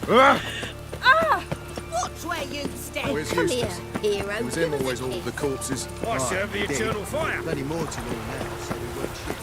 Watch where you stand. Where's Come Eustace? here, hero. It was him always all the corpses. I serve the eternal fire. Bloody mortal all now, so we weren't shit.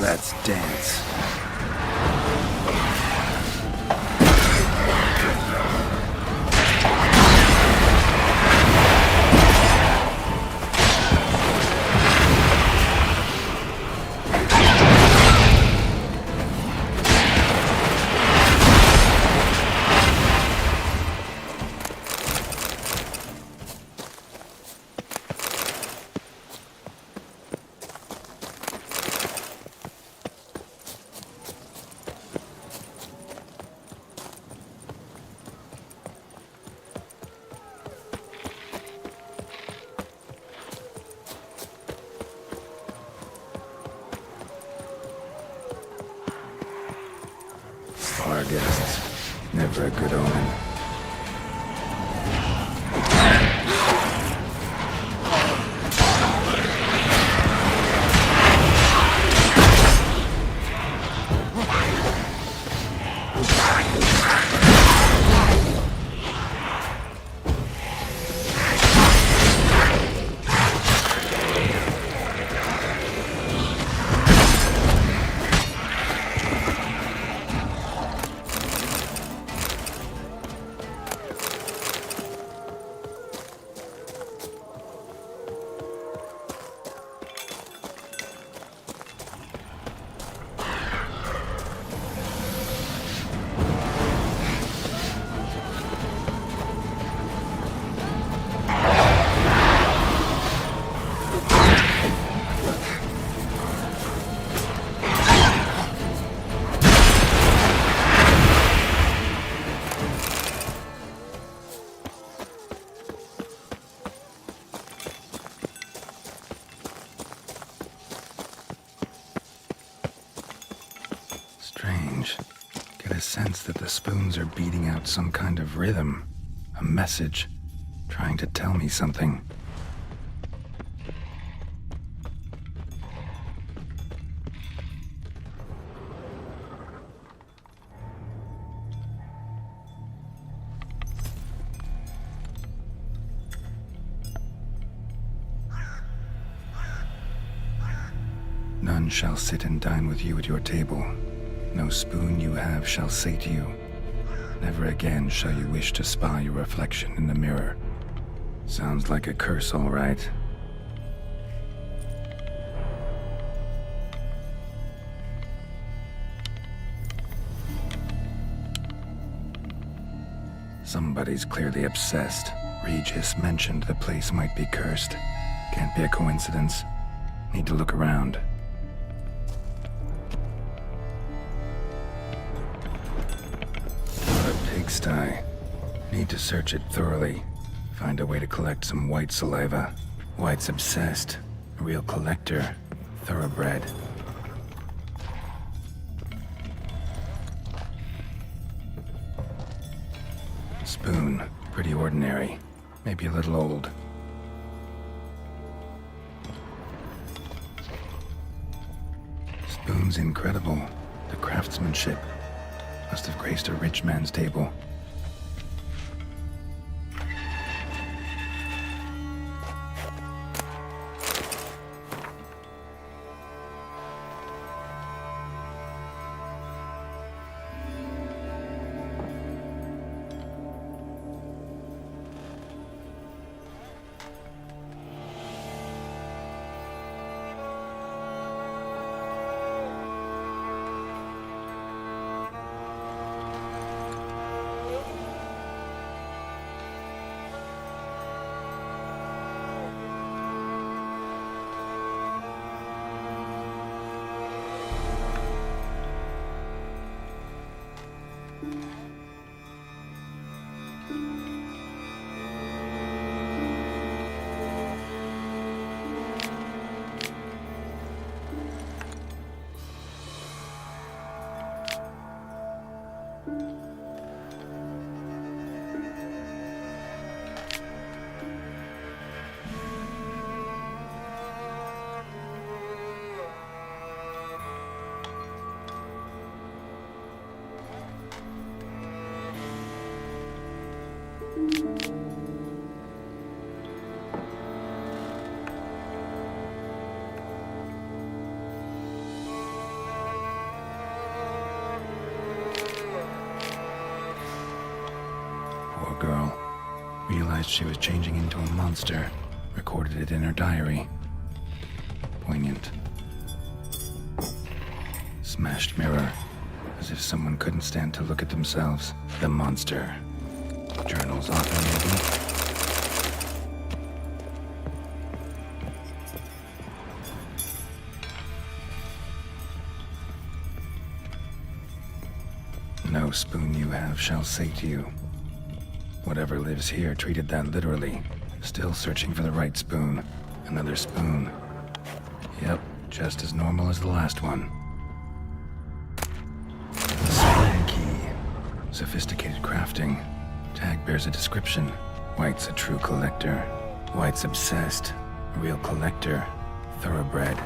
Let's dance. Our guests. Never a good omen. Strange. Get a sense that the spoons are beating out some kind of rhythm. A message. Trying to tell me something. None shall sit and dine with you at your table. No spoon you have shall sate you. Never again shall you wish to spy your reflection in the mirror. Sounds like a curse, all right. Somebody's clearly obsessed. Regis mentioned the place might be cursed. Can't be a coincidence. Need to look around. What a pigsty. Need to search it thoroughly. Find a way to collect some white saliva. White's obsessed. A real collector. Thoroughbred. pretty ordinary. Maybe a little old. Spoon's incredible. The craftsmanship must have graced a rich man's table. Poor girl. Realized she was changing into a monster. Recorded it in her diary. Poignant. Smashed mirror. As if someone couldn't stand to look at themselves. The monster. Journals often maybe. No spoon you have shall say to you. Whatever lives here treated that literally. Still searching for the right spoon. Another spoon. Yep, just as normal as the last one. Spoon key. Sophisticated crafting. Tag bears a description. White's a true collector. White's obsessed. A real collector. Thoroughbred.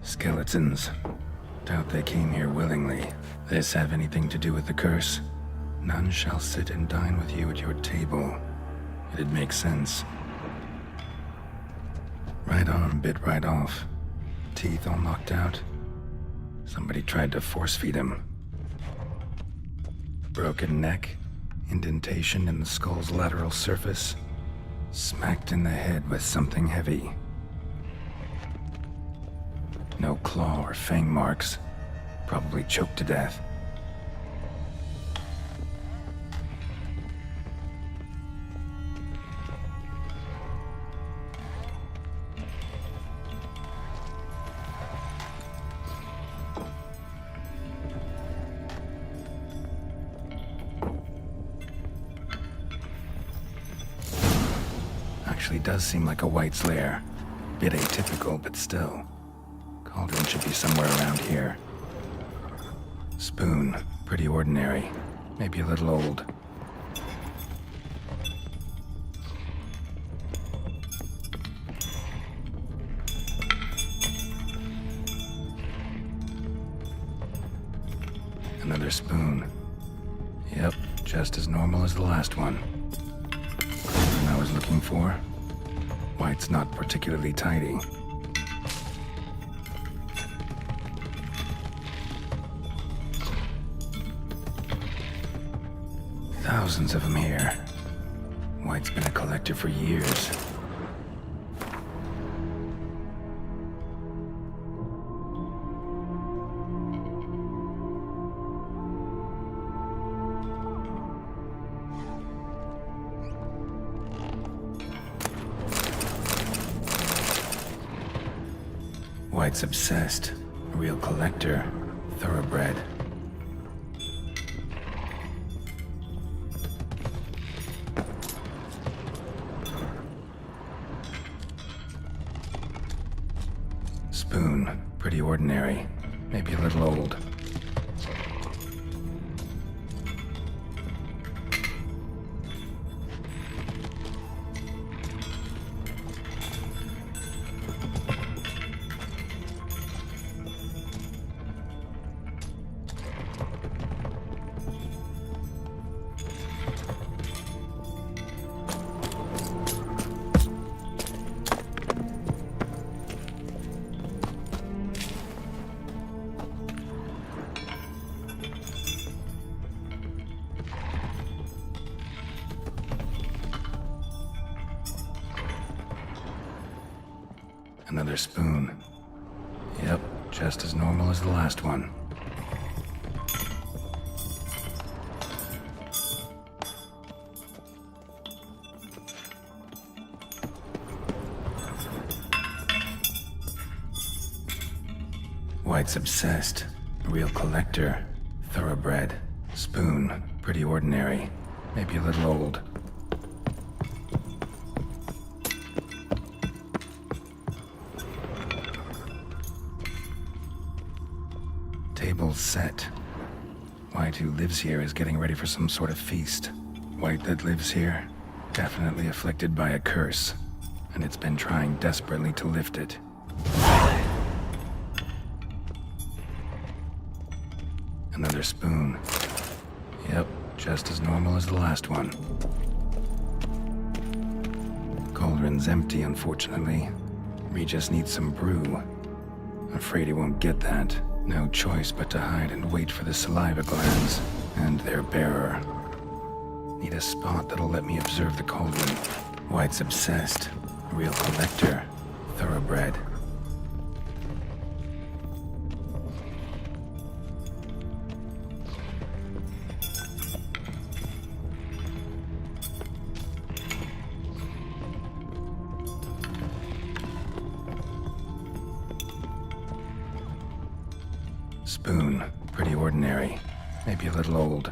Skeletons. Doubt they came here willingly. This have anything to do with the curse? None shall sit and dine with you at your table. It'd make sense. Right arm bit right off. Teeth all knocked out. Somebody tried to force feed him. Broken neck. Indentation in the skull's lateral surface. Smacked in the head with something heavy. No claw or fang marks. Probably choked to death. Actually does seem like a White's lair. Bit atypical, but still. Cauldron should be somewhere around here. Spoon, pretty ordinary. Maybe a little old. Another spoon. Yep, just as normal as the last one. Cauldron I was looking for. White's not particularly tidy. Thousands of them here. White's been a collector for years. White's obsessed. A real collector. Thoroughbred. Spoon. Pretty ordinary. Maybe a little old. Another spoon. Yep, just as normal as the last one. White's obsessed. Real collector. Thoroughbred. Spoon. Pretty ordinary. Maybe a little old. Table's set. White, who lives here, is getting ready for some sort of feast. White that lives here, definitely afflicted by a curse, and it's been trying desperately to lift it. Another spoon. Yep, just as normal as the last one. Cauldron's empty, unfortunately. Regis needs some brew. Afraid he won't get that. No choice but to hide and wait for the saliva glands and their bearer. Need a spot that'll let me observe the cauldron. White's obsessed. Real collector. Thoroughbred. Spoon. Pretty ordinary. Maybe a little old.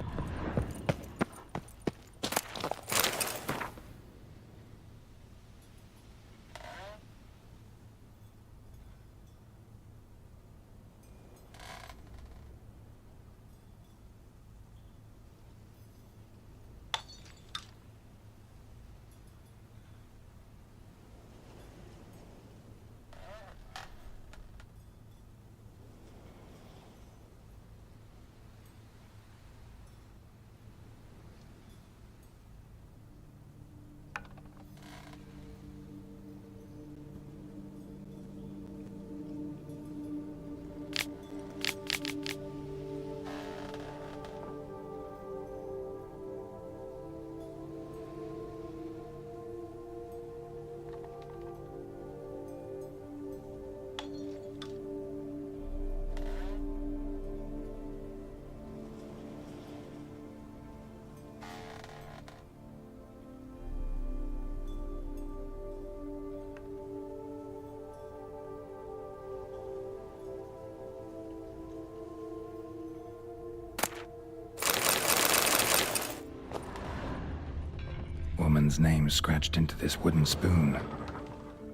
Woman's name scratched into this wooden spoon.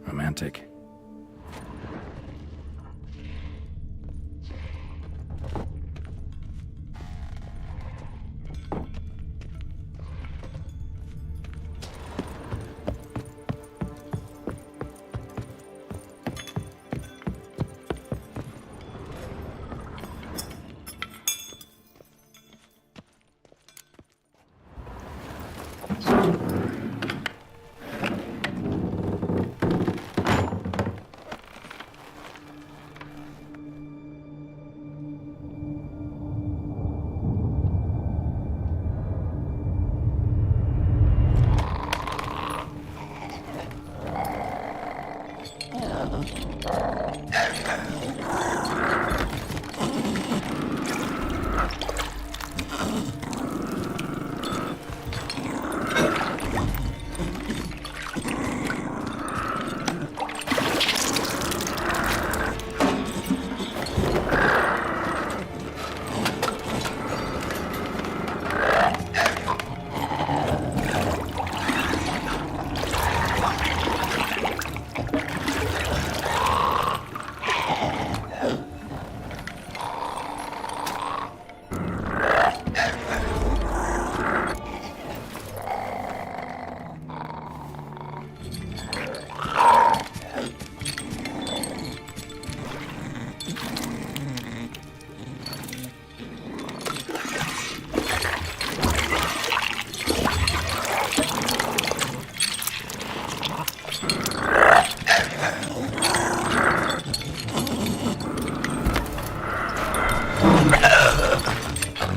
Romantic.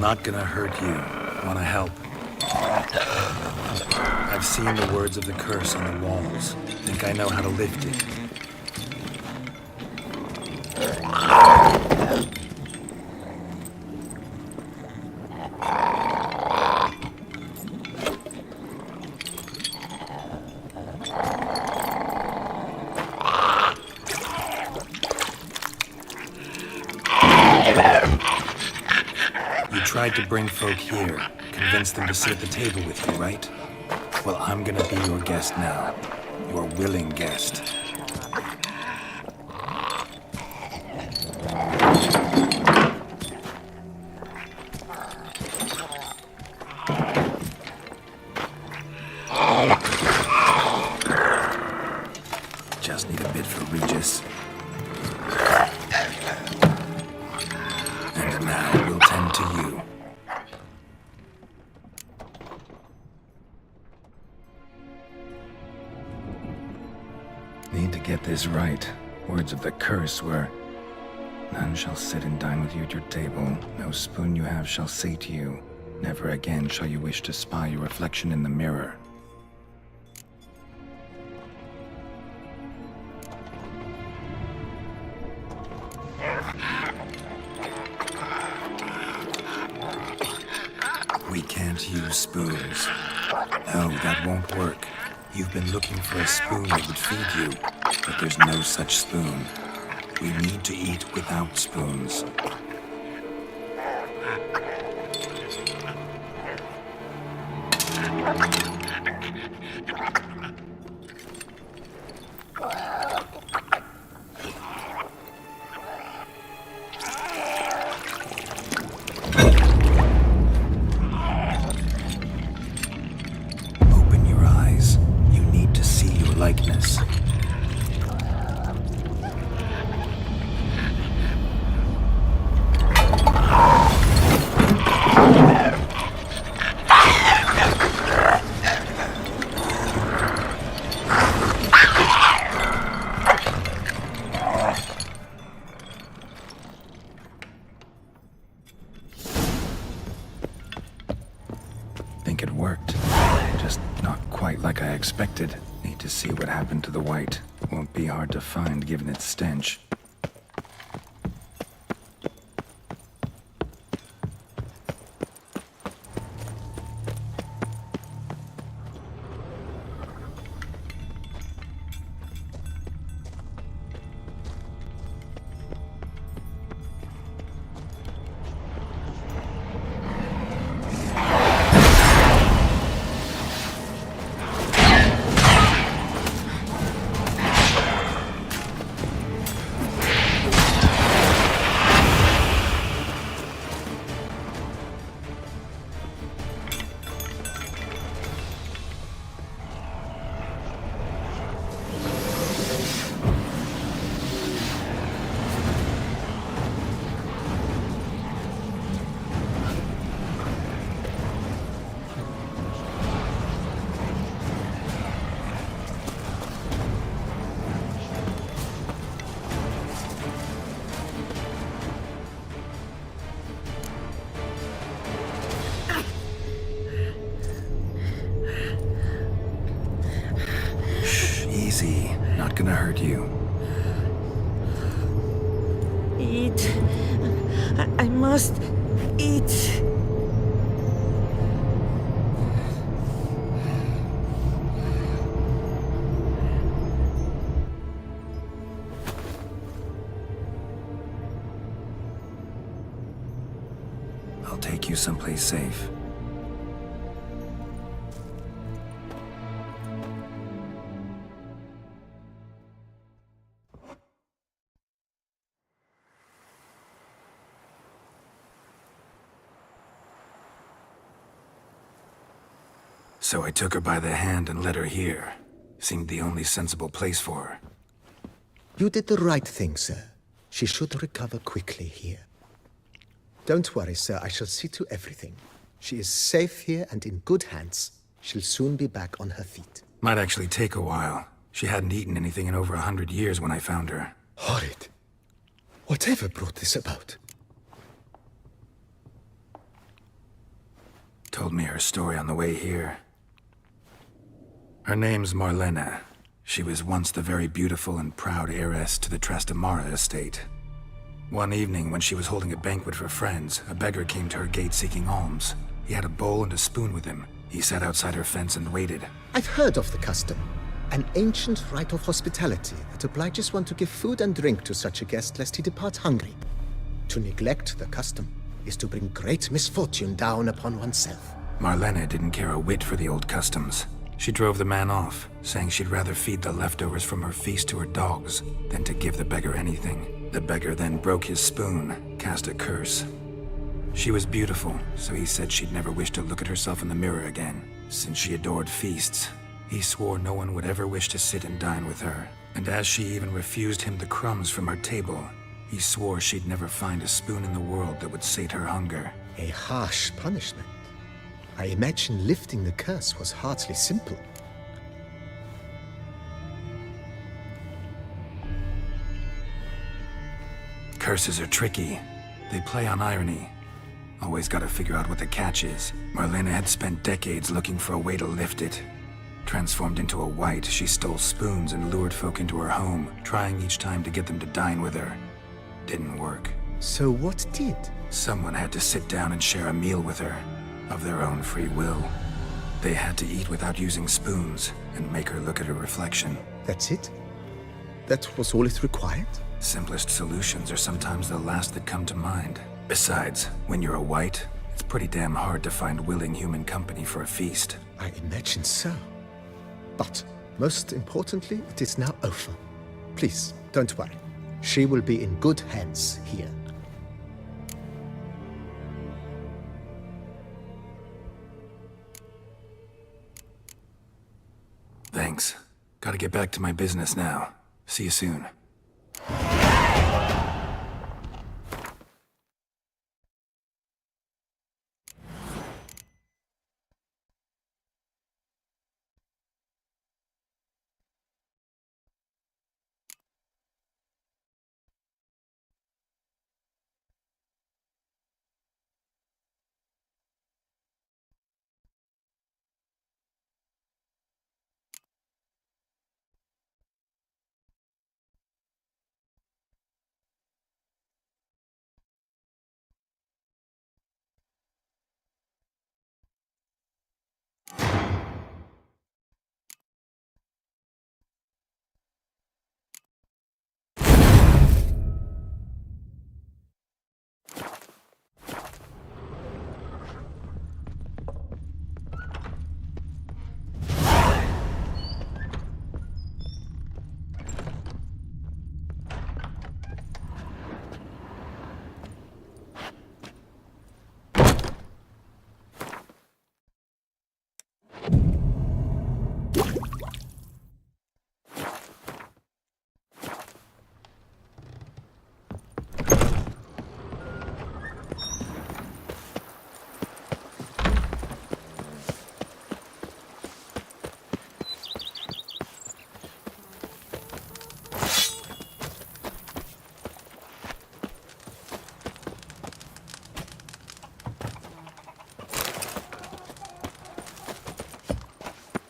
not gonna hurt you. Wanna help? I've seen the words of the curse on the walls. Think I know how to lift it. You tried to bring folk here, convince them to sit at the table with you, right? Well, I'm gonna be your guest now. Your willing guest. Just need a bit for Regis. And now we'll tend to you. Need to get this right. Words of the curse were, none shall sit and dine with you at your table. No spoon you have shall say to you, never again shall you wish to spy your reflection in the mirror. We can't use spoons. No, that won't work. You've been looking for a spoon that would feed you, but there's no such spoon. We need to eat without spoons. Open your eyes. You need to see your likeness. Think it worked. Just not quite like I expected. Need to see what happened to the white. Won't be hard to find given its stench. Easy. Not gonna hurt you. Eat. I must eat. I'll take you someplace safe. So I took her by the hand and led her here. Seemed the only sensible place for her. You did the right thing, sir. She should recover quickly here. Don't worry, sir. I shall see to everything. She is safe here and in good hands. She'll soon be back on her feet. Might actually take a while. She hadn't eaten anything in over 100 years when I found her. Horrid. Whatever brought this about? Told me her story on the way here. Her name's Marlena. She was once the very beautiful and proud heiress to the Trastamara estate. One evening, when she was holding a banquet for friends, a beggar came to her gate seeking alms. He had a bowl and a spoon with him. He sat outside her fence and waited. I've heard of the custom. An ancient rite of hospitality that obliges one to give food and drink to such a guest lest he depart hungry. To neglect the custom is to bring great misfortune down upon oneself. Marlena didn't care a whit for the old customs. She drove the man off, saying she'd rather feed the leftovers from her feast to her dogs than to give the beggar anything. The beggar then broke his spoon, cast a curse. She was beautiful, so he said she'd never wish to look at herself in the mirror again. Since she adored feasts, he swore no one would ever wish to sit and dine with her. And as she even refused him the crumbs from her table, he swore she'd never find a spoon in the world that would sate her hunger. A harsh punishment. I imagine lifting the curse was hardly simple. Curses are tricky. They play on irony. Always gotta figure out what the catch is. Marlena had spent decades looking for a way to lift it. Transformed into a wight, she stole spoons and lured folk into her home, trying each time to get them to dine with her. Didn't work. So what did? Someone had to sit down and share a meal with her, of their own free will. They had to eat without using spoons, and make her look at her reflection. That's it? That was all it required? Simplest solutions are sometimes the last that come to mind. Besides, when you're a wight, it's pretty damn hard to find willing human company for a feast. I imagine so. But, most importantly, it is now over. Please, don't worry. She will be in good hands here. Thanks. Gotta get back to my business now. See you soon.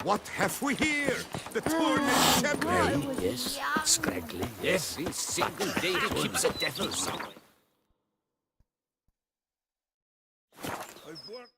What have we here? The tournament champion! Yes, scraggly. Yes, he's single-dated keeps a devil somewhere. I've worked.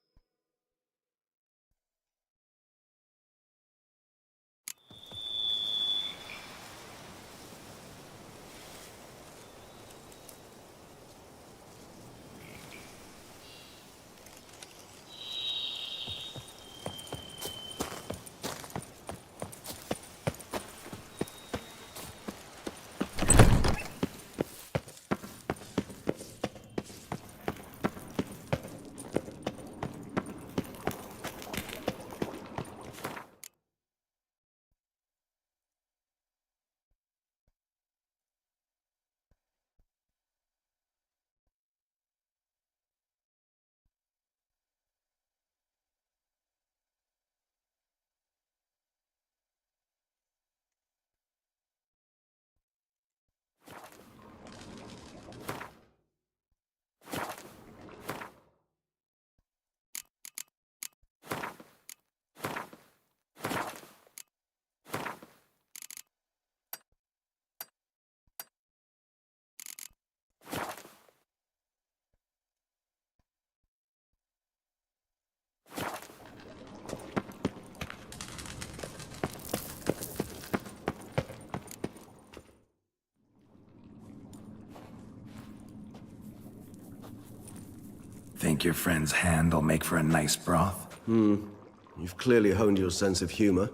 think your friend's hand'll make for a nice broth? You've clearly honed your sense of humor.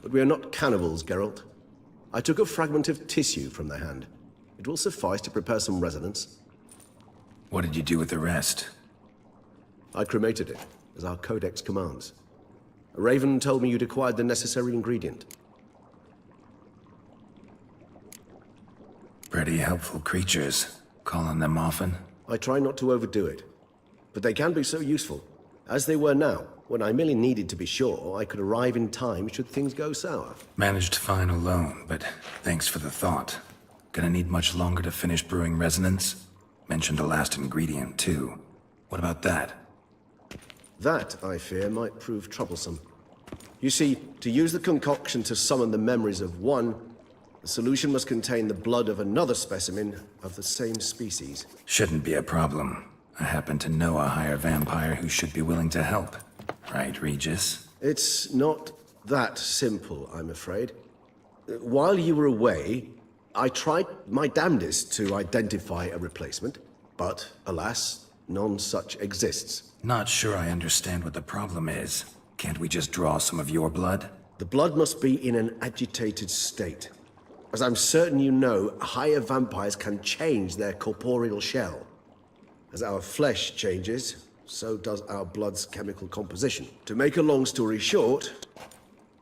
But we are not cannibals, Geralt. I took a fragment of tissue from the hand. It will suffice to prepare some resonance. What did you do with the rest? I cremated it, as our codex commands. A raven told me you'd acquired the necessary ingredient. Pretty helpful creatures. Call on them often? I try not to overdo it, but they can be so useful. As they were now, when I merely needed to be sure I could arrive in time should things go sour. Managed fine alone, but thanks for the thought. Gonna need much longer to finish brewing resonance? Mentioned a last ingredient, too. What about that? That, I fear, might prove troublesome. You see, to use the concoction to summon the memories of one, the solution must contain the blood of another specimen of the same species. Shouldn't be a problem. I happen to know a higher vampire who should be willing to help. Right, Regis? It's not that simple, I'm afraid. While you were away, I tried my damnedest to identify a replacement, but alas, none such exists. Not sure I understand what the problem is. Can't we just draw some of your blood? The blood must be in an agitated state. As I'm certain you know, higher vampires can change their corporeal shell. As our flesh changes, so does our blood's chemical composition. To make a long story short,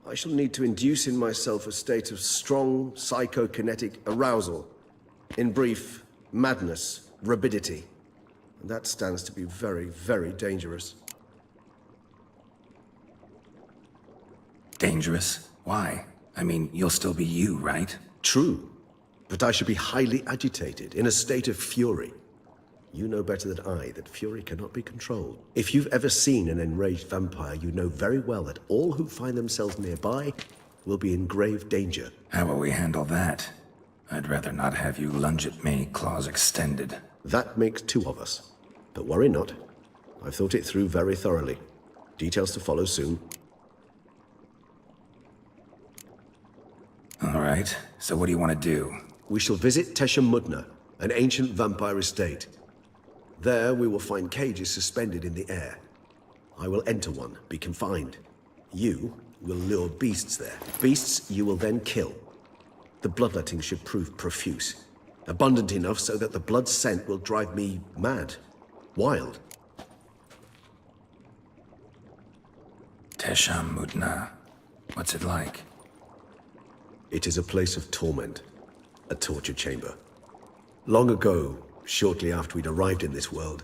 I shall need to induce in myself a state of strong psychokinetic arousal. In brief, madness, rabidity. And that stands to be very, very dangerous. Dangerous? Why? I mean, you'll still be you, right? True, but I should be highly agitated, in a state of fury. You know better than I that fury cannot be controlled. If you've ever seen an enraged vampire, you know very well that all who find themselves nearby will be in grave danger. How will we handle that? I'd rather not have you lunge at me, claws extended. That makes two of us. But worry not. I've thought it through very thoroughly. Details to follow soon. All right, so what do you want to do? We shall visit Tesha Mudna, an ancient vampire estate. There we will find cages suspended in the air. I will enter one, be confined. You will lure beasts there. Beasts you will then kill. The bloodletting should prove profuse. Abundant enough so that the blood scent will drive me mad. Wild. Tesha Mudna. What's it like? It is a place of torment, a torture chamber. Long ago, shortly after we'd arrived in this world,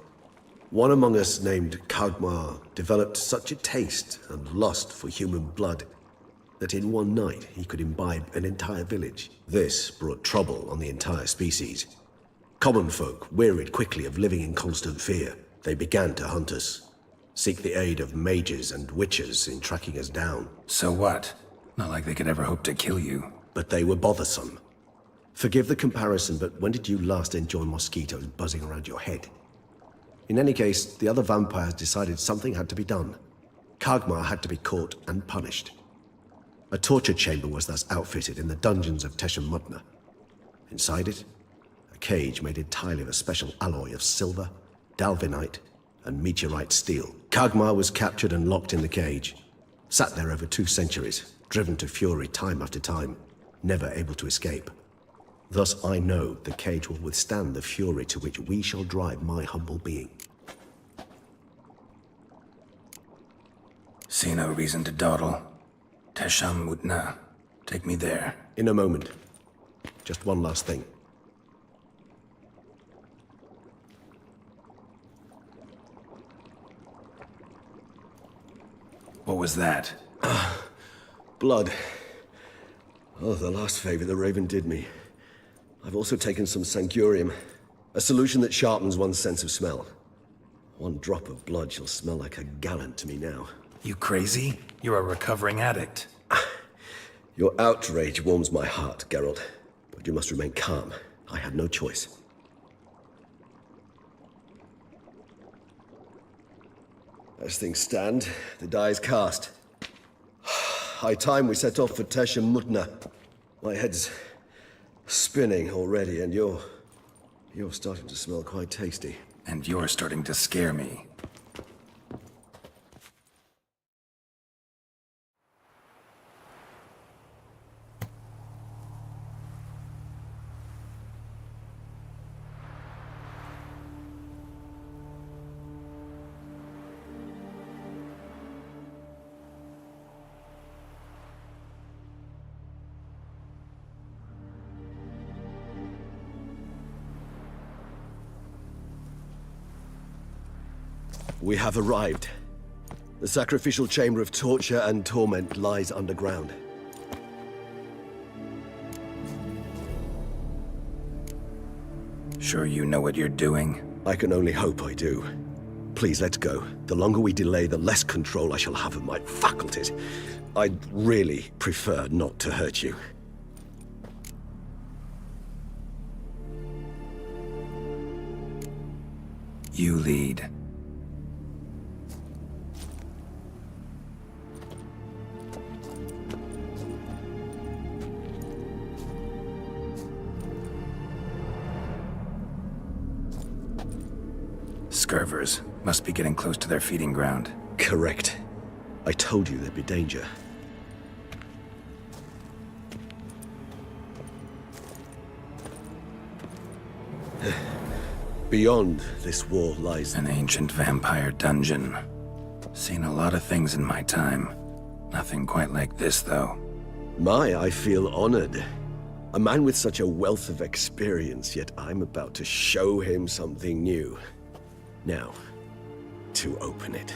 one among us named Kagmar developed such a taste and lust for human blood that in one night he could imbibe an entire village. This brought trouble on the entire species. Common folk wearied quickly of living in constant fear. They began to hunt us, seek the aid of mages and witches in tracking us down. So what? Not like they could ever hope to kill you. But they were bothersome. Forgive the comparison, but when did you last enjoy mosquitoes buzzing around your head? In any case, the other vampires decided something had to be done. Kagmar had to be caught and punished. A torture chamber was thus outfitted in the dungeons of Tesha Mudna. Inside it, a cage made entirely of a special alloy of silver, dalvinite, and meteorite steel. Kagmar was captured and locked in the cage. Sat there over 2 centuries, driven to fury time after time, never able to escape. Thus I know the cage will withstand the fury to which we shall drive my humble being. See no reason to dawdle. Tesha Mudna. Take me there. In a moment. Just one last thing. What was that? Blood. Oh, the last favor the Raven did me. I've also taken some Sancurium, a solution that sharpens one's sense of smell. One drop of blood shall smell like a gallon to me now. You crazy? You're a recovering addict. Your outrage warms my heart, Geralt. But you must remain calm. I had no choice. As things stand, the die is cast. High time we set off for Tesha Mudna. My head's spinning already, and you're starting to smell quite tasty. And you're starting to scare me. We have arrived. The sacrificial chamber of torture and torment lies underground. Sure you know what you're doing? I can only hope I do. Please, let's go. The longer we delay, the less control I shall have of my faculties. I'd really prefer not to hurt you. You lead. Scurvers must be getting close to their feeding ground. Correct. I told you there'd be danger. Beyond this wall lies An ancient vampire dungeon. Seen a lot of things in my time. Nothing quite like this, though. I feel honored. A man with such a wealth of experience, yet I'm about to show him something new. Now, to open it.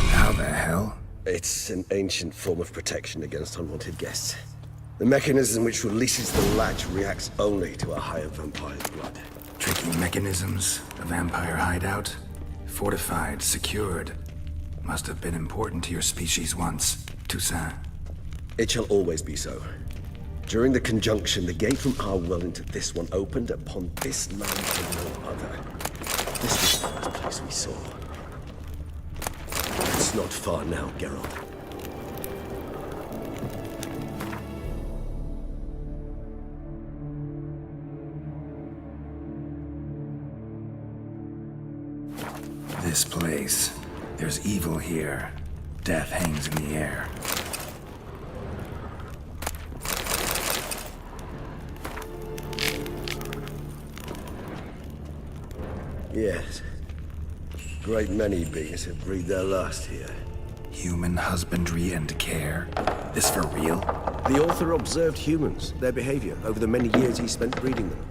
How the hell? It's an ancient form of protection against unwanted guests. The mechanism which releases the latch reacts only to a higher vampire's blood. Tricky mechanisms, a vampire hideout. Fortified, secured. Must have been important to your species once, Toussaint. It shall always be so. During the conjunction, the gate from our world into this one opened upon this land and no other. This was the first place we saw. It's not far now, Geralt. This place. There's evil here. Death hangs in the air. Yes. Great many beings have breathed their last here. Human husbandry and care. This for real? The author observed humans, their behavior, over the many years he spent breeding them.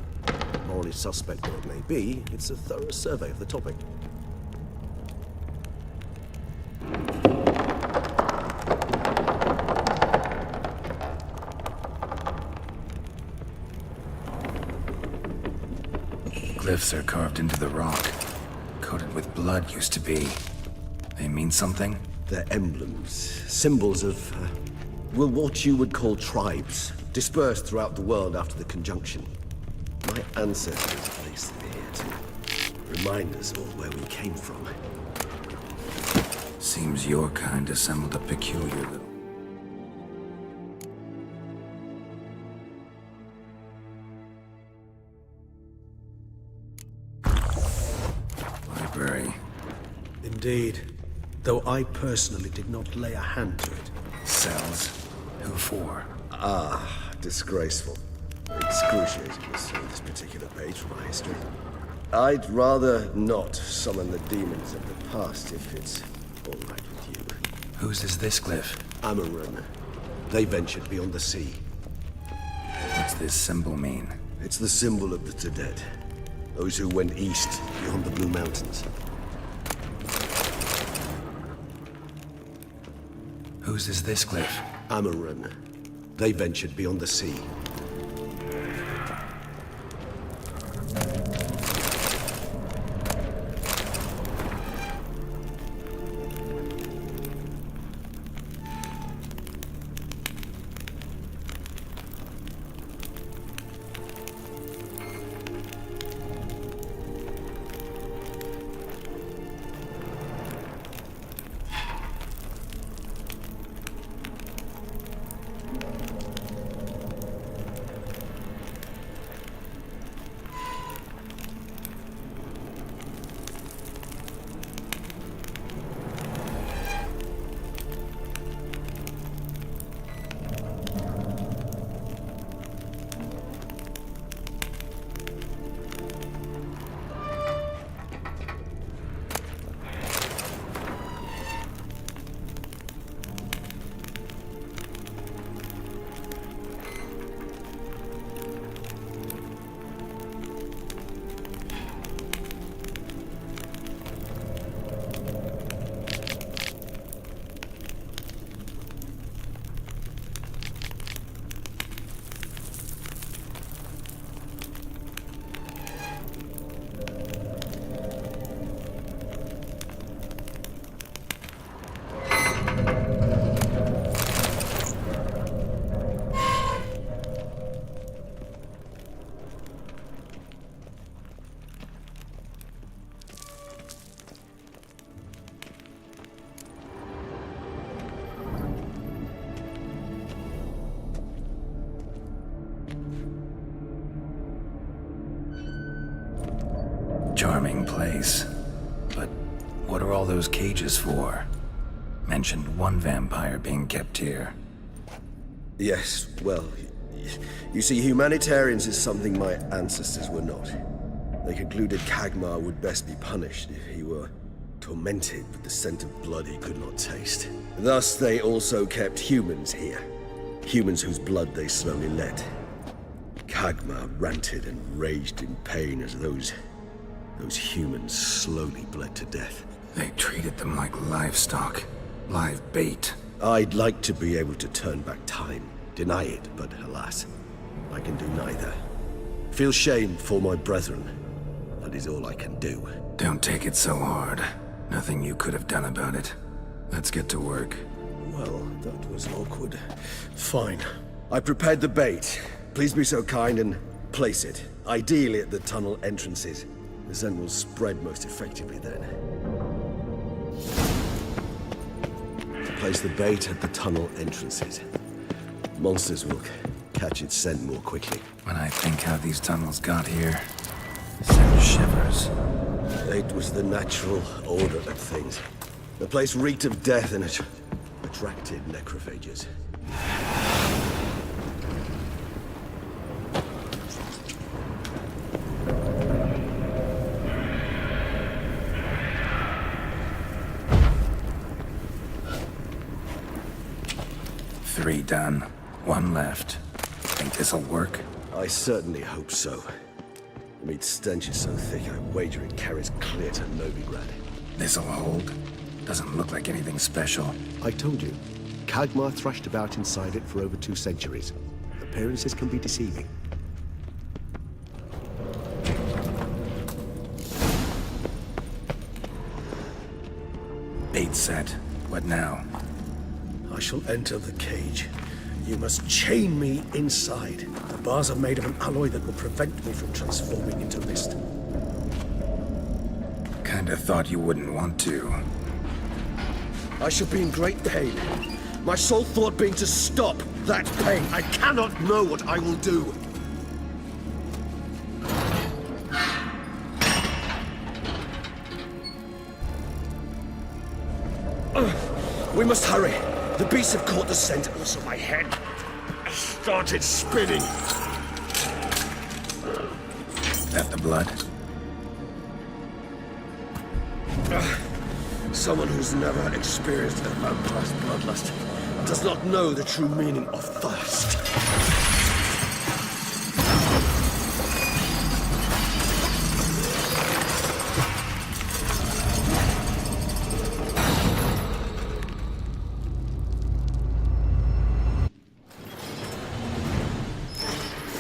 Morally suspect though it may be, it's a thorough survey of the topic. Glyphs are carved into the rock. Coated with blood used to be. They mean something? They're emblems, symbols of, well, what you would call tribes, dispersed throughout the world after the conjunction. My ancestors placed them here to remind us all where we came from. Seems your kind assembled a peculiar little... library. Indeed, though I personally did not lay a hand to it. Cells. Who for? Disgraceful. Excruciating to see this particular page from my history. I'd rather not summon the demons of the past if it's all right with you. Whose is this glyph? Amarun. They ventured beyond the sea. What's this symbol mean? It's the symbol of the dead. Those who went east, beyond the Blue Mountains. Whose is this glyph? Amarun. They ventured beyond the sea. charming place. But what are all those cages for? Mentioned one vampire being kept here. Yes, well, you see, humanitarians is something my ancestors were not. They concluded Kagmar would best be punished if he were tormented with the scent of blood he could not taste. Thus, they also kept humans here. Humans whose blood they slowly let. Kagmar ranted and raged in pain as those humans slowly bled to death. They treated them like livestock. Live bait. I'd like to be able to turn back time, deny it, but alas, I can do neither. Feel shame for my brethren. That is all I can do. Don't take it so hard. Nothing you could have done about it. Let's get to work. Well, that was awkward. Fine. I prepared the bait. Please be so kind and place it, ideally at the tunnel entrances. The scent will spread most effectively then. Place the bait at the tunnel entrances. Monsters will catch its scent more quickly. When I think how these tunnels got here, send shivers. It was the natural order of things. The place reeked of death and it attracted necrophages. Three done. One left. Think this'll work? I certainly hope so. The meat stench is so thick, I wager it carries clear to Novigrad. This'll hold. Doesn't look like anything special. I told you, Kagmar thrashed about inside it for over 2 centuries. Appearances can be deceiving. Bait set. What now? I shall enter the cage. You must chain me inside. The bars are made of an alloy that will prevent me from transforming into mist. Kinda thought you wouldn't want to. I shall be in great pain. My sole thought being to stop that pain. I cannot know what I will do. We must hurry. The beasts have caught the scent. Also, my head started spinning. That the blood? Someone who's never experienced a vampire's bloodlust does not know the true meaning of thirst.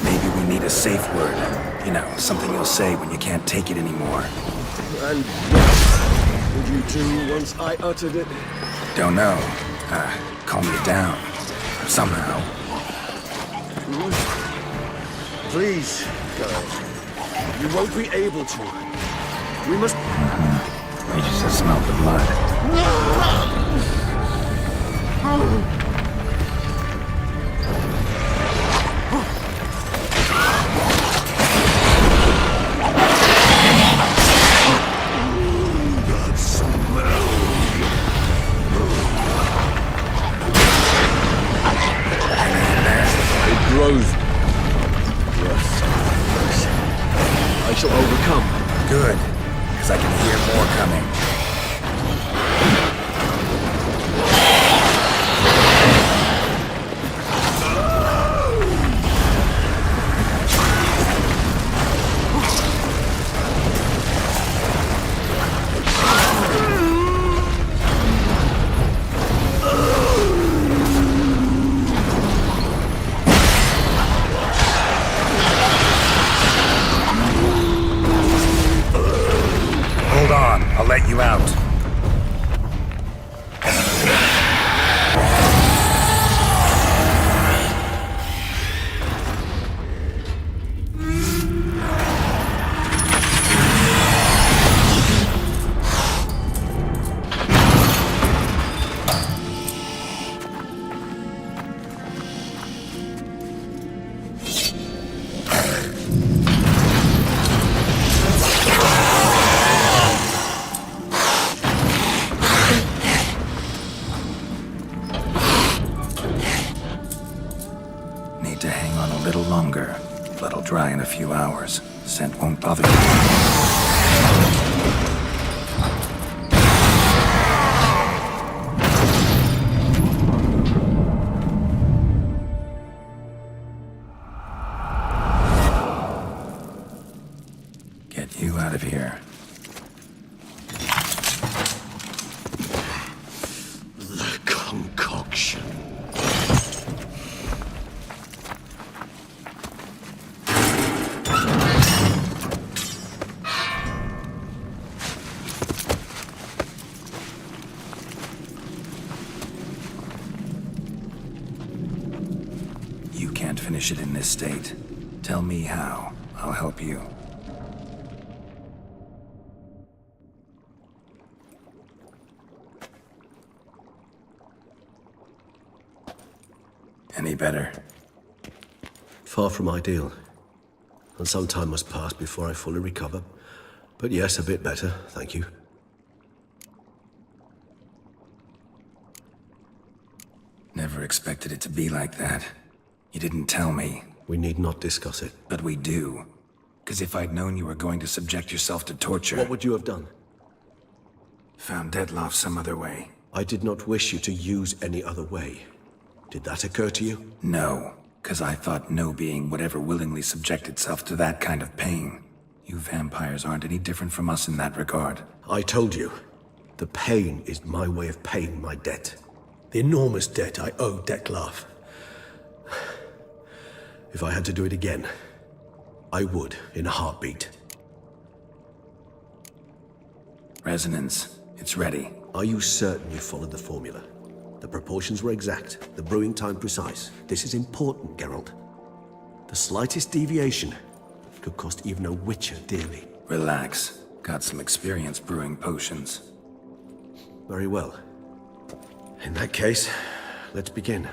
Maybe we need a safe word. You know, something you'll say when you can't take it anymore. And what would you do once I uttered it? Don't know. Calm you down. Somehow. Please, girl. You won't be able to. We must... Regis has smelled the blood. Grows. Yes. I shall overcome. Good, because I can hear more coming. Hold on, I'll let you out. few hours. Scent won't bother you. Get you out of here. The concoction. You can't finish it in this state. Tell me how. I'll help you. Any better? Far from ideal. And some time must pass before I fully recover. But yes, a bit better, thank you. Never expected it to be like that. You didn't tell me. We need not discuss it. But we do. Because if I'd known you were going to subject yourself to torture... What would you have done? Found Detloff some other way. I did not wish you to use any other way. Did that occur to you? No, because I thought no being would ever willingly subject itself to that kind of pain. You vampires aren't any different from us in that regard. I told you, the pain is my way of paying my debt. The enormous debt I owe Detloff. If I had to do it again, I would in a heartbeat. Resonance. It's ready. Are you certain you followed the formula? The proportions were exact, the brewing time precise. This is important, Geralt. The slightest deviation could cost even a witcher dearly. Relax. Got some experience brewing potions. Very well. In that case, let's begin.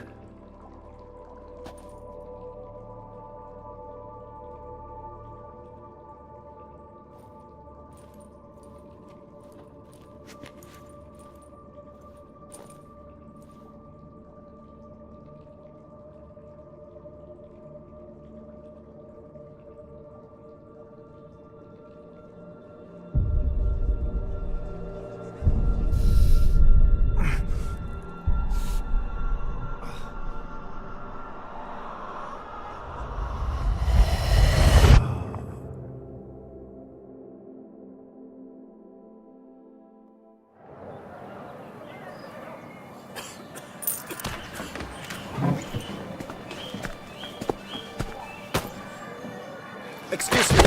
Excuse me.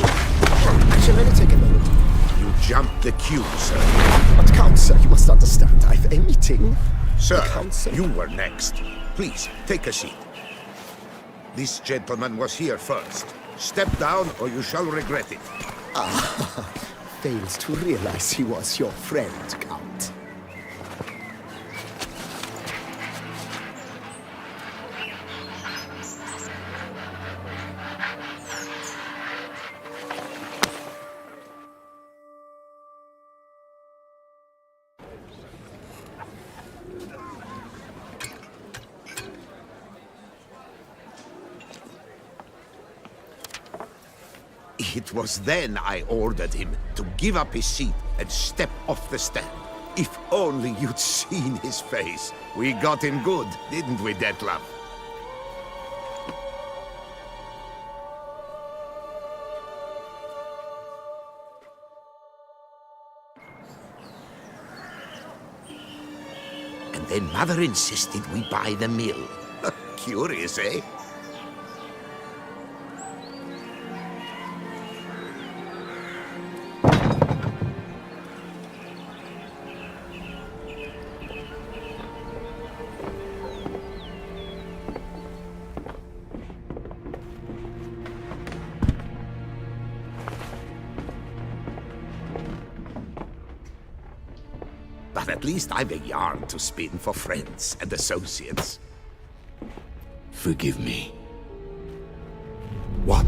Actually, let me take a moment. You jumped the queue, sir. But Count, sir, you must understand. I've a meeting. Sir, Counsel. you were next. Please, take a seat. This gentleman was here first. Step down or you shall regret it. Fails to realize he was your friend, Count. It was then I ordered him to give up his seat and step off the stand. If only you'd seen his face. We got him good, didn't we, Detlaff? And then Mother insisted we buy the mill. Curious, eh? But at least I've a yarn to spin for friends and associates. Forgive me. What?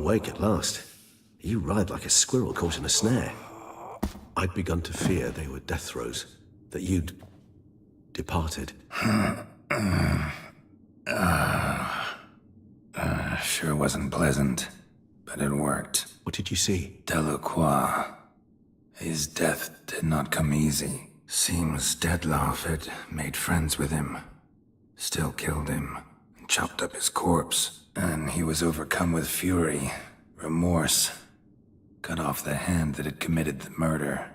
awake at last. You ride like a squirrel caught in a snare. I'd begun to fear they were death throes, that you'd departed. Sure wasn't pleasant, but it worked. What did you see? Delacroix. His death did not come easy. Seems Dettlaff had made friends with him. Still killed him, and chopped up his corpse. And he was overcome with fury, remorse. Cut off the hand that had committed the murder.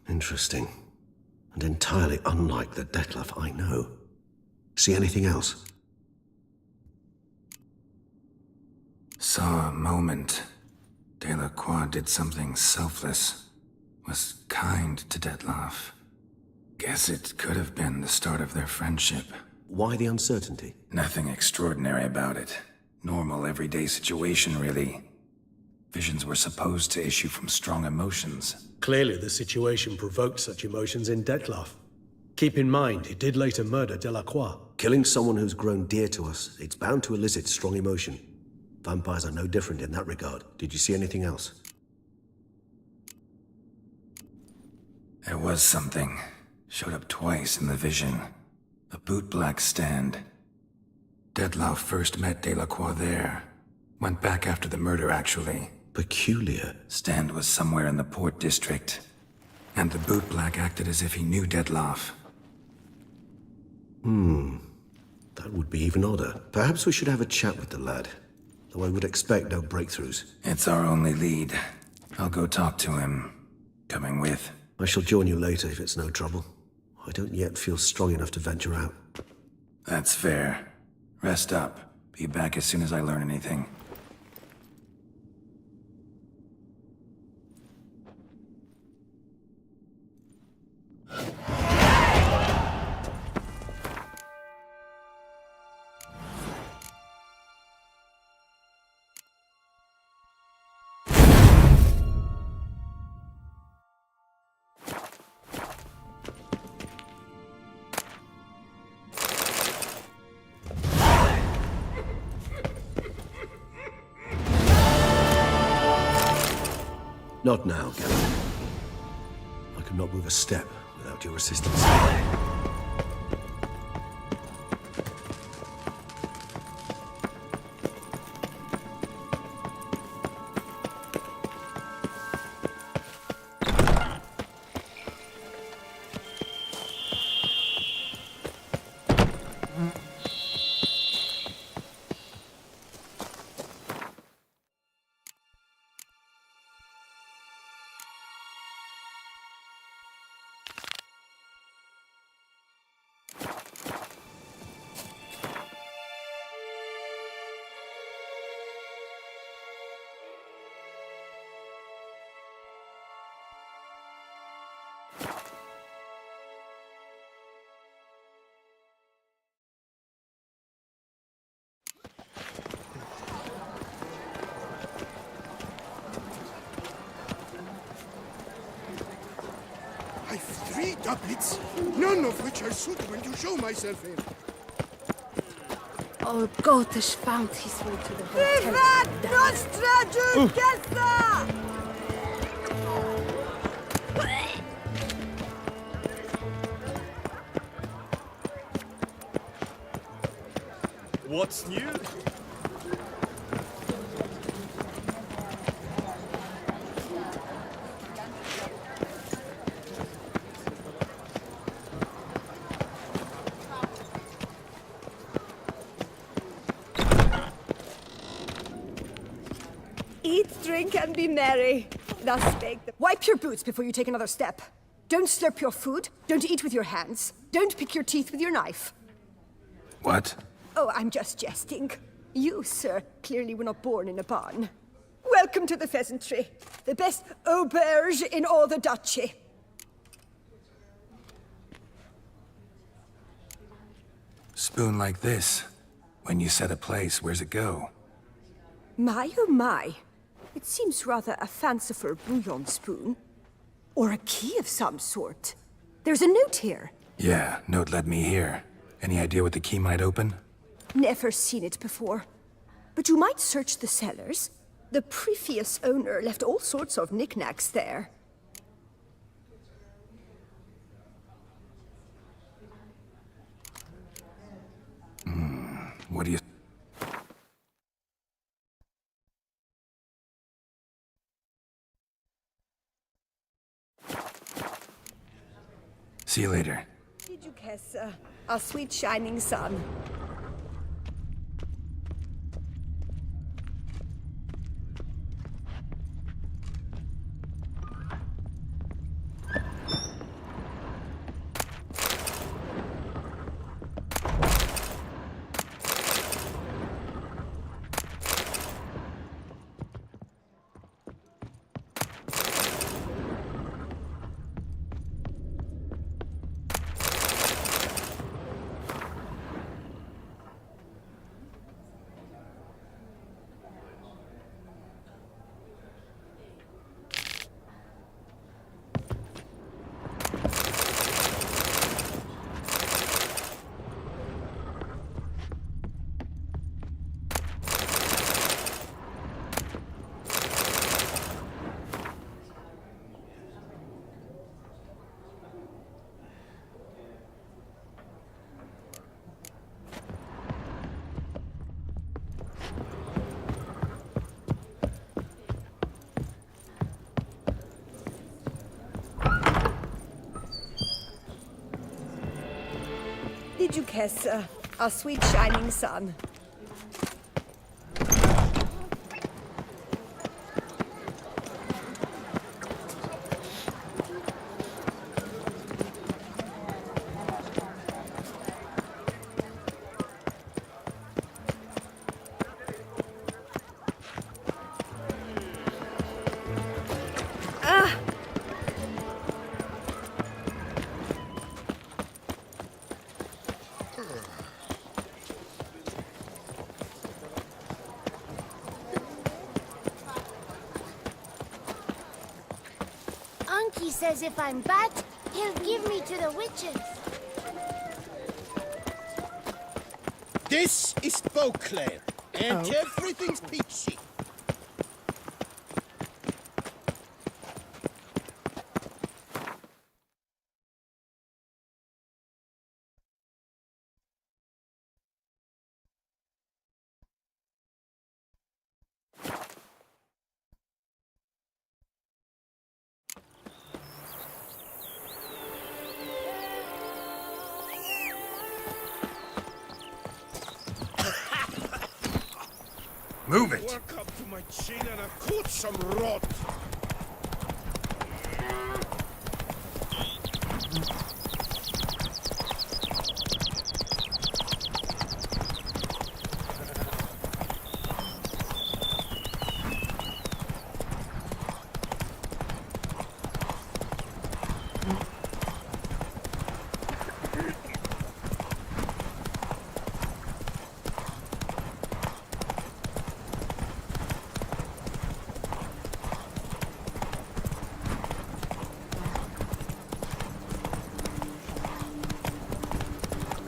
Interesting. And entirely unlike the Dettlaff I know. See anything else? Saw a moment. Delacroix did something selfless. Was kind to Dettlaff. Guess it could have been the start of their friendship. Why the uncertainty? Nothing extraordinary about it. Normal, everyday situation, really. Visions were supposed to issue from strong emotions. Clearly the situation provoked such emotions in Dettlaff. Keep in mind, he did later murder Delacroix. Killing someone who's grown dear to us, it's bound to elicit strong emotion. Vampires are no different in that regard. Did you see anything else? There was something. Showed up twice in the vision. A bootblack stand. Dettlaff first met Delacroix there. Went back after the murder, actually. Peculiar. Stand was somewhere in the Port District. And the bootblack acted as if he knew Dettlaff. That would be even odder. Perhaps we should have a chat with the lad. Though I would expect no breakthroughs. It's our only lead. I'll go talk to him. Coming with. I shall join you later if it's no trouble. I don't yet feel strong enough to venture out. That's fair. Rest up. Be back as soon as I learn anything. Not now, Gavin. I could not move a step without your assistance. I've 3 doublets, none of which are suitable to show myself in. Oh, Gotish found his way to the Vivat Nostra Duchessa! What's new? Eat, drink, and be merry. Thus spake the... Wipe your boots before you take another step. Don't slurp your food. Don't eat with your hands. Don't pick your teeth with your knife. What? Oh, I'm just jesting. You, sir, clearly were not born in a barn. Welcome to the pheasantry. The best auberge in all the duchy. Spoon like this. When you set a place, where's it go? My, oh my. It seems rather a fanciful bouillon spoon. Or a key of some sort. There's a note here. Yeah, note led me here. Any idea what the key might open? Never seen it before. but you might search the cellars. The previous owner left all sorts of knickknacks there. What do you... See you later. Did you guess, our sweet shining sun? Did you guess, our sweet shining sun? Unky says if I'm bad, he'll give me to the witches. This is Beauclair, and everything's peachy. Move it! Work up to my chin and I caught some rot.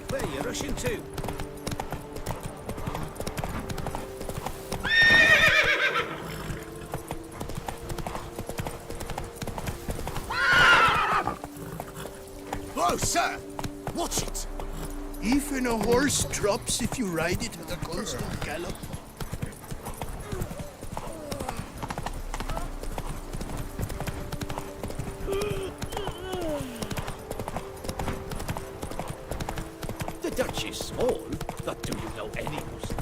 Where are you rushing to? Oh, sir! Watch it! Even a horse drops if you ride it at a constant gallop. The Dutch is small, but do you know any Muslim?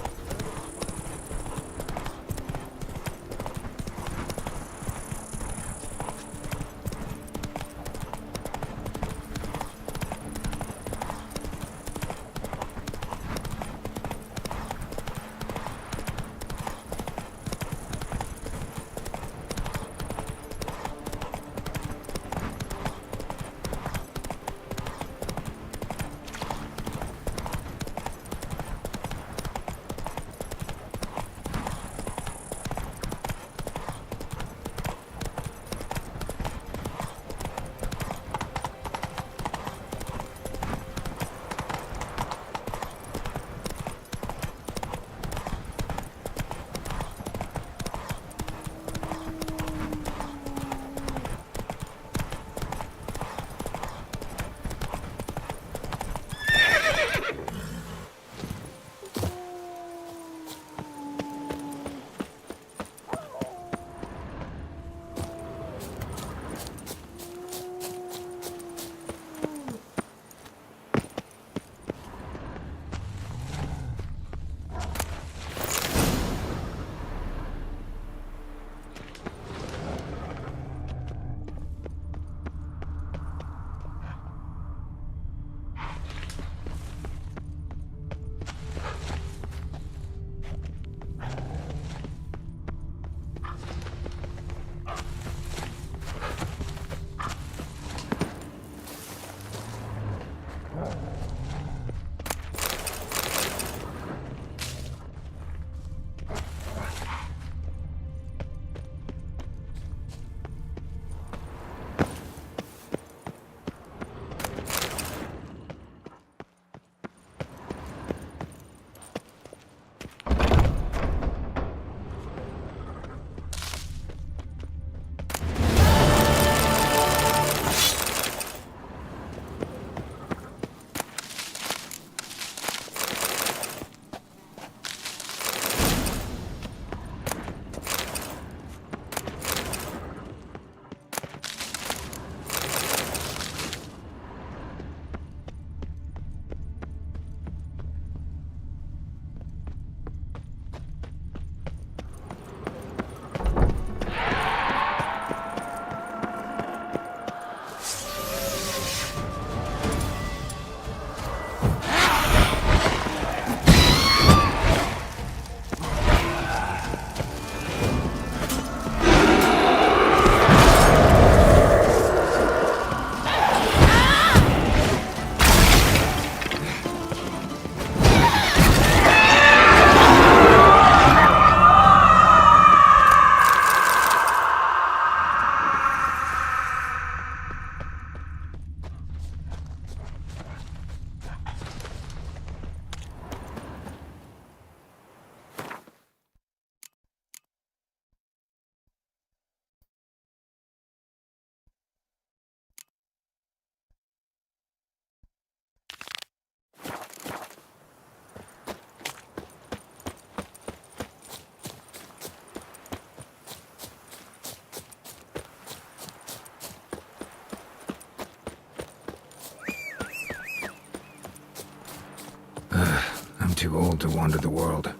too old to wander the world.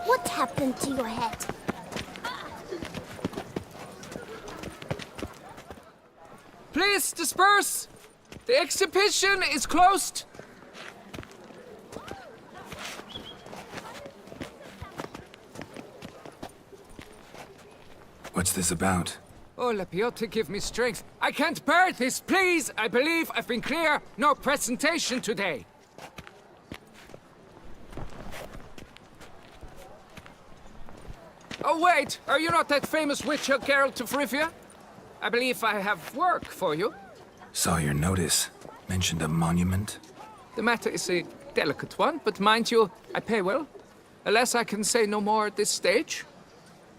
What happened to your head? Please disperse! The exhibition is closed! What's this about? Oh, Lapiote, give me strength. I can't bear this, please! I believe I've been clear. No presentation today. Oh, wait! Are you not that famous witch, Geralt of Rivia? I believe I have work for you. Saw your notice. Mentioned a monument. The matter is a delicate one, but mind you, I pay well. Alas, I can say no more at this stage.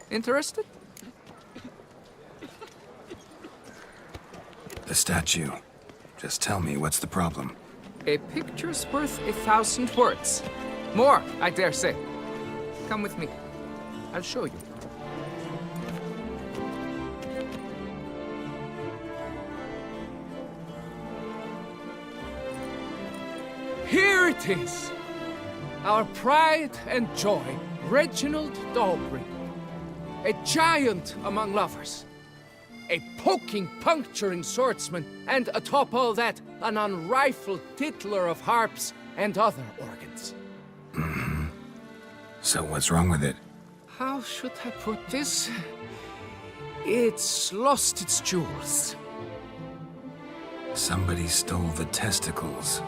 Interested? The statue. Just tell me, what's the problem? A picture's worth 1,000 words. More, I dare say. Come with me. I'll show you. Here it is! Our pride and joy, Reginald Dalbury. A giant among lovers. A poking, puncturing swordsman, and atop all that, an unrifled tittler of harps and other organs. So what's wrong with it? How should I put this? It's lost its jewels. Somebody stole the testicles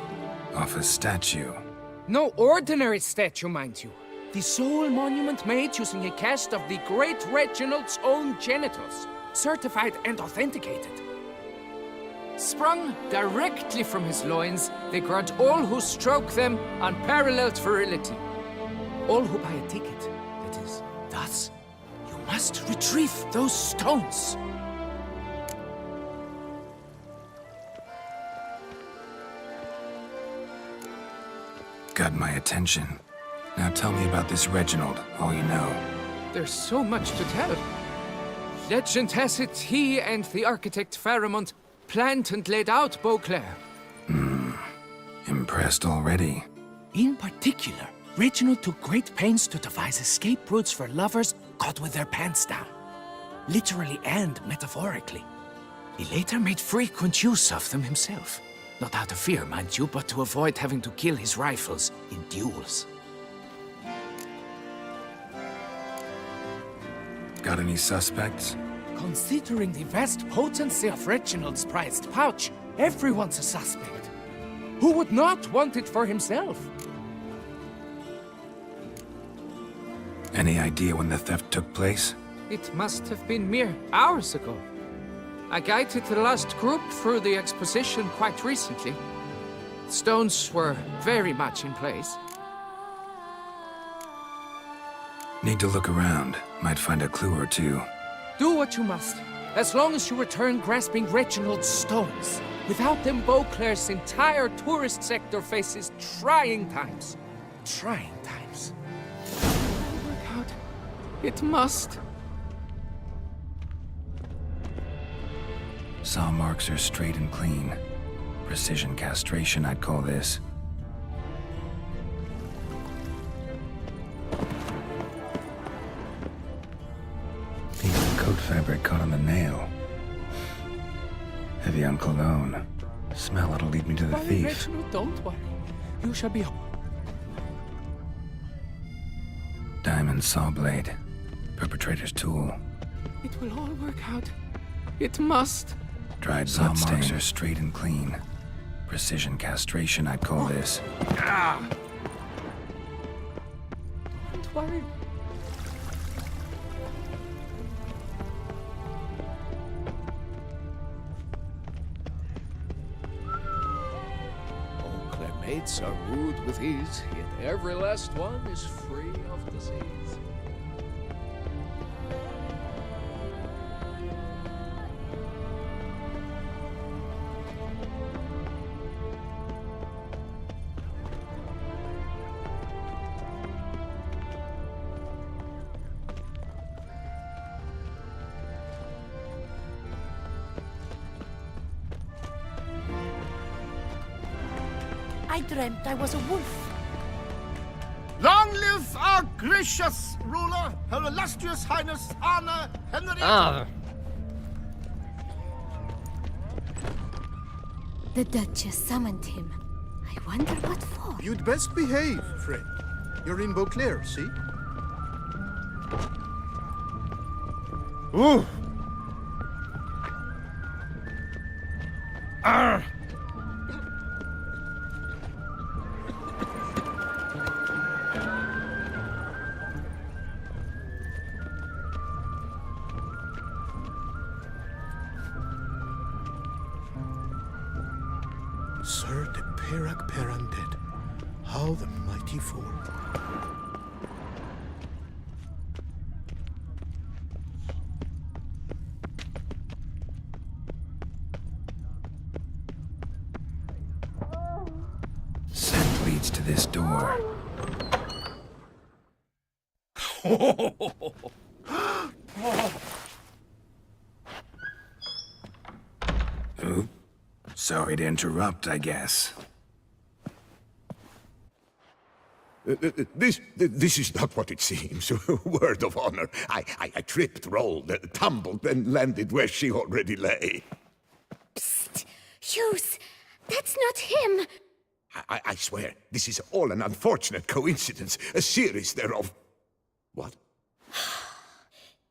off a statue. No ordinary statue, mind you. The sole monument made using a cast of the great Reginald's own genitals, certified and authenticated. Sprung directly from his loins, they grant all who stroke them unparalleled virility. All who buy a ticket, that is, thus, you must retrieve those stones. Got my attention. Now tell me about this Reginald, all you know. There's so much to tell. Legend has it he and the architect Pharamond planned and laid out Beauclair. Impressed already. In particular, Reginald took great pains to devise escape routes for lovers caught with their pants down. Literally and metaphorically. He later made frequent use of them himself. Not out of fear, mind you, but to avoid having to kill his rivals in duels. Got any suspects? Considering the vast potency of Reginald's prized pouch, everyone's a suspect. Who would not want it for himself? Any idea when the theft took place? It must have been mere hours ago. I guided the last group through the exposition quite recently. The stones were very much in place. Need to look around. Might find a clue or two. Do what you must, as long as you return grasping Reginald's stones. Without them, Beauclair's entire tourist sector faces trying times. Trying times. Work out. It must. Saw marks are straight and clean. Precision castration, I'd call this. Piece of coat fabric caught on the nail. Heavy on cologne. Smell it'll lead me to the Worry, thief. Reginald, don't worry. You shall be... Diamond saw blade. Perpetrator's tool. It will all work out. It must. Dried saw marks are straight and clean. Precision castration, I'd call this. Don't worry. Beauclair mates are wooed with ease, yet every last one is free of disease. I dreamt I was a wolf. Long live our gracious ruler, Her Illustrious Highness Anna Henrietta. The Duchess summoned him. I wonder what for. You'd best behave, friend. You're in Beauclair, see? Ooh. Arr. Sir de Perak Perundead, how the mighty fall. Scent leads to this door. Ooh. Sorry to interrupt, I guess. This is not what it seems. Word of honor. I tripped, rolled, tumbled, and landed where she already lay. Psst! Hughes! That's not him! I swear, this is all an unfortunate coincidence. A series thereof. What?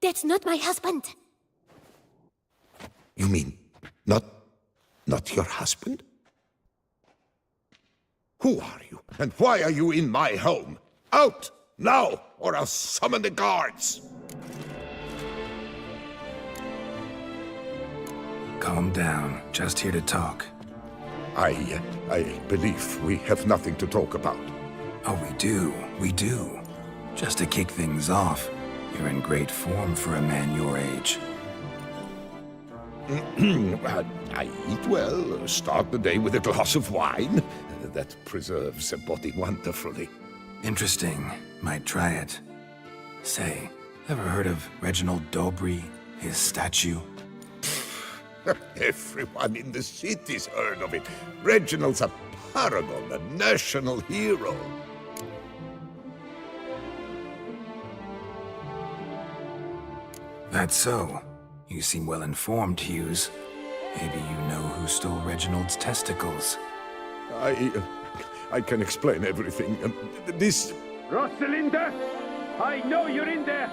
That's not my husband. You mean, not your husband? Who are you, and why are you in my home? Out, now, or I'll summon the guards! Calm down. Just here to talk. I believe we have nothing to talk about. Oh, we do. Just to kick things off, you're in great form for a man your age. I eat well, start the day with a glass of wine. That preserves a body wonderfully. Interesting. Might try it. Say, ever heard of Reginald Dobry, his statue? Everyone in the city's heard of it. Reginald's a paragon, a national hero. That's so. You seem well informed, Hughes. Maybe you know who stole Reginald's testicles. I can explain everything. This... Rosalinda, I know you're in there.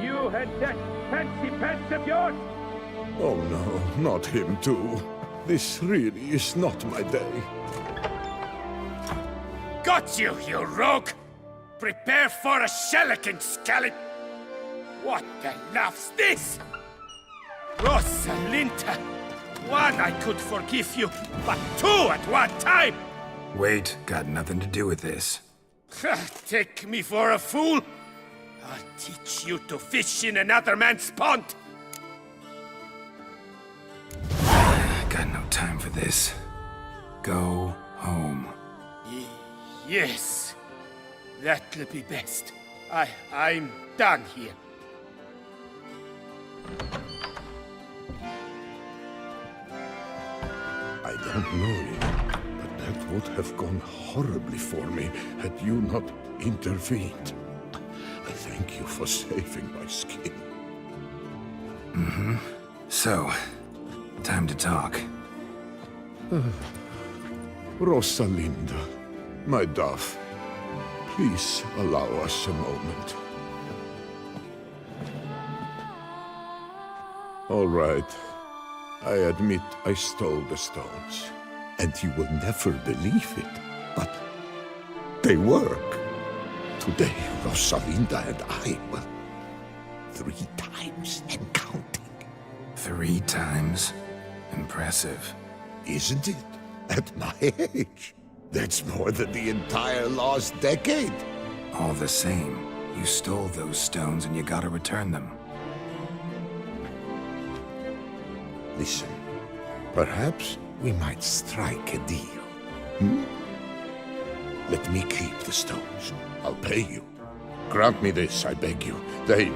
You had that fancy pants of yours. Oh no, not him too. This really is not my day. Got you, you rogue! Prepare for a shellacking, scallop! What the laugh's this? Rosalinda! One, I could forgive you, but two at one time! Wait, got nothing to do with this. Take me for a fool? I'll teach you to fish in another man's pond! Got no time for this. Go home. Yes, that'll be best. I'm done here. I don't know you, but that would have gone horribly for me had you not intervened. I thank you for saving my skin. Mm-hmm. So, time to talk. Rosalinda, my dove, please allow us a moment. All right. I admit I stole the stones. And you will never believe it, but they work. Today, Rosalinda and I, well, 3 times and counting. 3 times? Impressive. Isn't it? At my age. That's more than the entire last decade. All the same, you stole those stones and you gotta return them. Listen, perhaps we might strike a deal. Hmm? Let me keep the stones. I'll pay you. Grant me this, I beg you. They've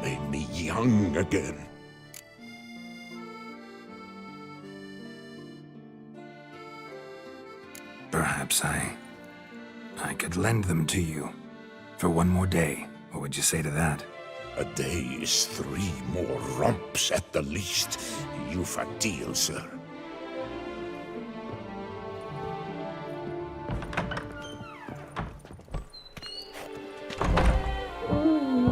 made me young again. Perhaps I could lend them to you. For 1 more day. What would you say to that? A day is 3 more romps at the least. You've a deal, sir.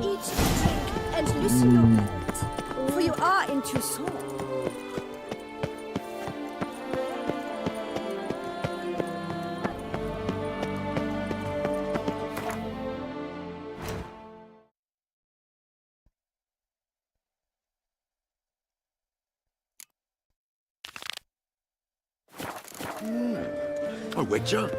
Eat, drink, and loosen your belt, for you are in Toussaint. A witcher?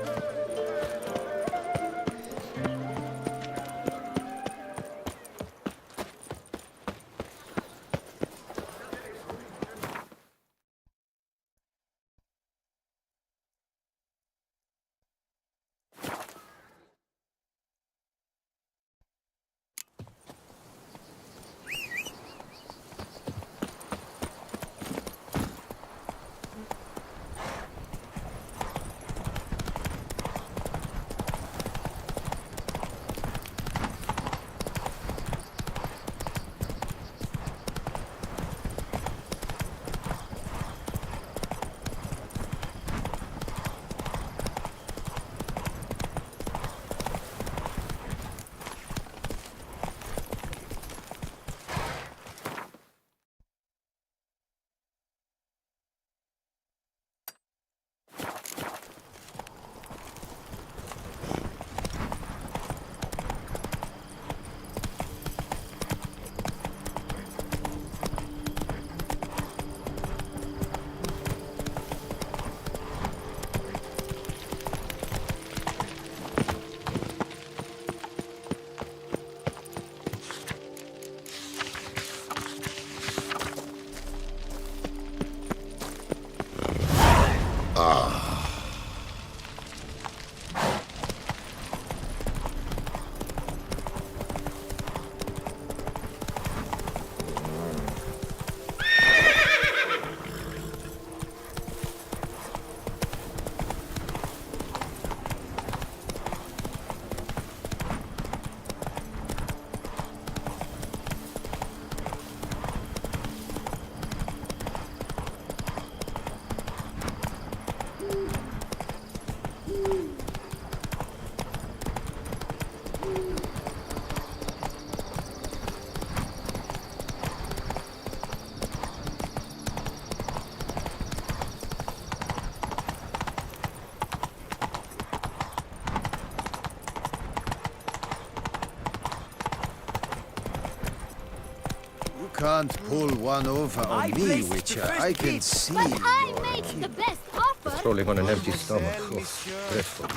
can't pull one over on me, Witcher. I can see. But I made the best offer. Rolling on an empty stomach. Oh, dreadful.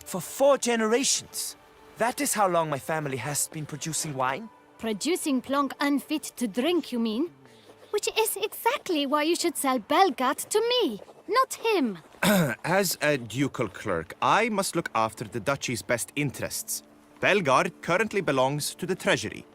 For 4 generations. That is how long my family has been producing wine? Producing plonk unfit to drink, you mean? Which is exactly why you should sell Belgat to me, not him. As a ducal clerk, I must look after the duchy's best interests. Belgard currently belongs to the treasury.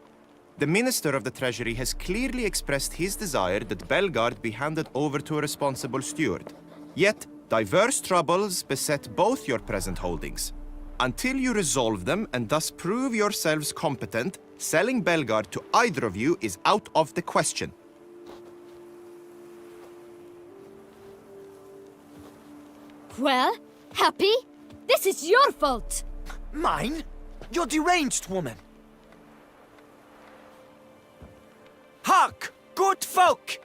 The minister of the treasury has clearly expressed his desire that Belgard be handed over to a responsible steward. Yet, diverse troubles beset both your present holdings. Until you resolve them and thus prove yourselves competent, selling Belgard to either of you is out of the question. Well, Happy? This is your fault! Mine? You're deranged, woman! Hark, good folk!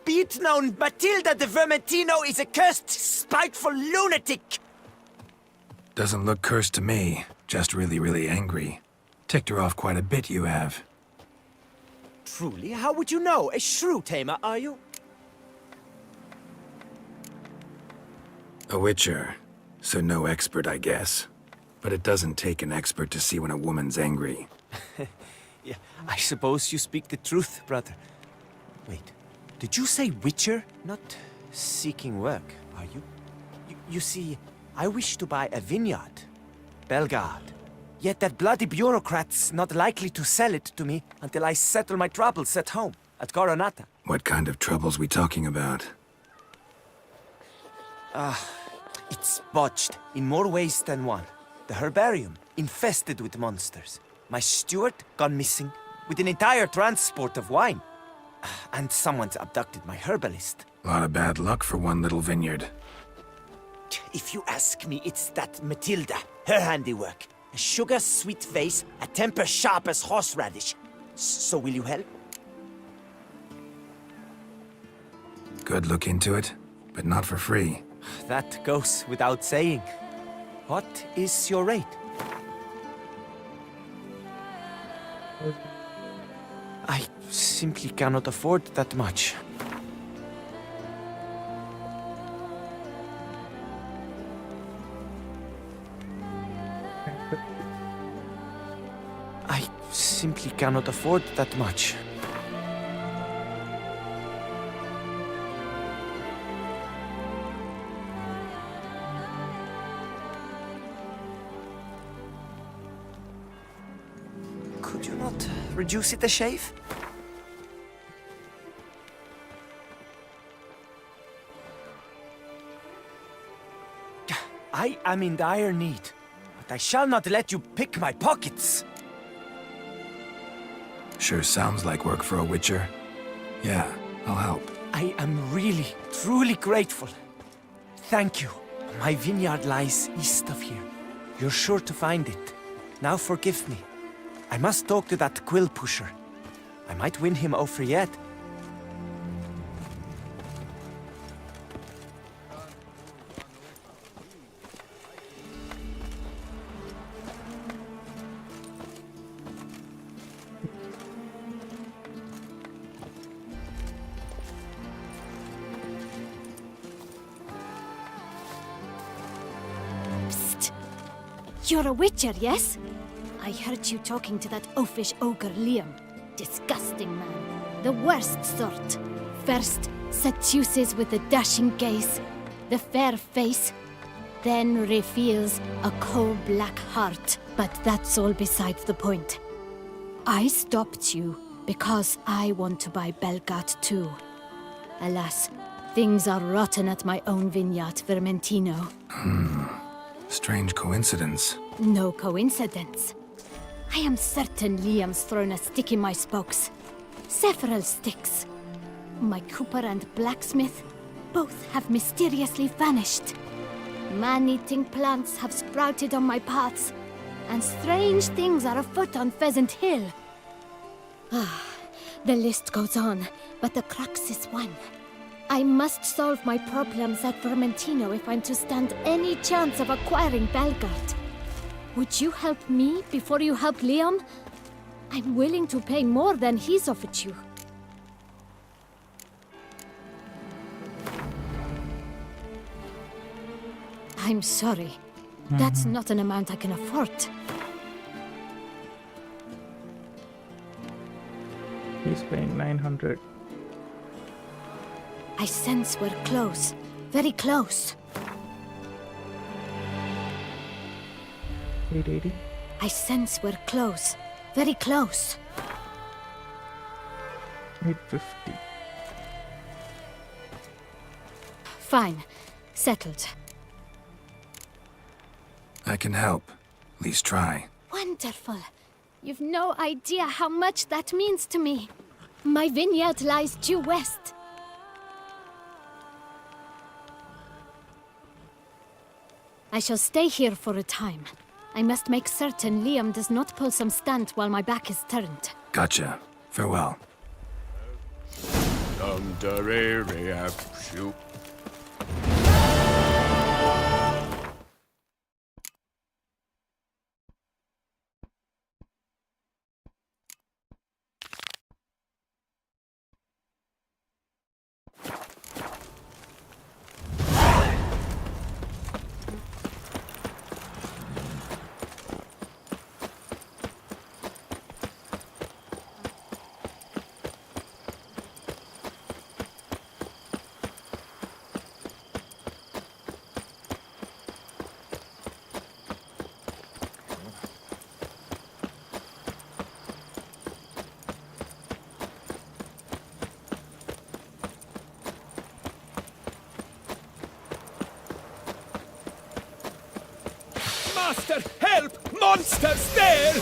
Be it known, Matilda de Vermentino is a cursed, spiteful lunatic! Doesn't look cursed to me. Just really, really angry. Ticked her off quite a bit, you have. Truly? How would you know? A shrew tamer, are you? A witcher, so no expert, I guess. But it doesn't take an expert to see when a woman's angry. Yeah, I suppose you speak the truth, brother. Wait, did you say witcher? Not seeking work, are you? You see, I wish to buy a vineyard. Belgard. Yet that bloody bureaucrat's not likely to sell it to me until I settle my troubles at home, at Coronata. What kind of troubles we talking about? It's botched in more ways than one. The herbarium, infested with monsters. My steward gone missing, with an entire transport of wine. And someone's abducted my herbalist. A lot of bad luck for one little vineyard. If you ask me, it's that Matilda, her handiwork. A sugar-sweet face, a temper sharp as horseradish. So will you help? Good look into it, but not for free. That goes without saying. What is your rate? I simply cannot afford that much. I simply cannot afford that much. Could you not reduce it a shave? I am in dire need, but I shall not let you pick my pockets. Sure sounds like work for a witcher. Yeah, I'll help. I am really, truly grateful. Thank you. My vineyard lies east of here. You're sure to find it. Now forgive me. I must talk to that quill pusher. I might win him over yet. Psst. You're a witcher, yes? I heard you talking to that oafish ogre Liam. Disgusting man. The worst sort. First, seduces with the dashing gaze, the fair face, then reveals a coal-black heart. But that's all besides the point. I stopped you because I want to buy Belgat too. Alas, things are rotten at my own vineyard, Vermentino. Strange coincidence. No coincidence. I am certain Liam's thrown a stick in my spokes. Several sticks. My cooper and blacksmith both have mysteriously vanished. Man-eating plants have sprouted on my paths, and strange things are afoot on Pheasant Hill. The list goes on, but the crux is one. I must solve my problems at Vermentino if I'm to stand any chance of acquiring Belgard. Would you help me before you help Liam? I'm willing to pay more than he's offered you. I'm sorry. That's not an amount I can afford. He's paying 900. I sense we're close. Very close. 880. I sense we're close. Very close. 850. Fine. Settled. I can help. At least try. Wonderful. You've no idea how much that means to me. My vineyard lies due west. I shall stay here for a time. I must make certain Liam does not pull some stunt while my back is turned. Gotcha. Farewell. Master, help! Monsters there!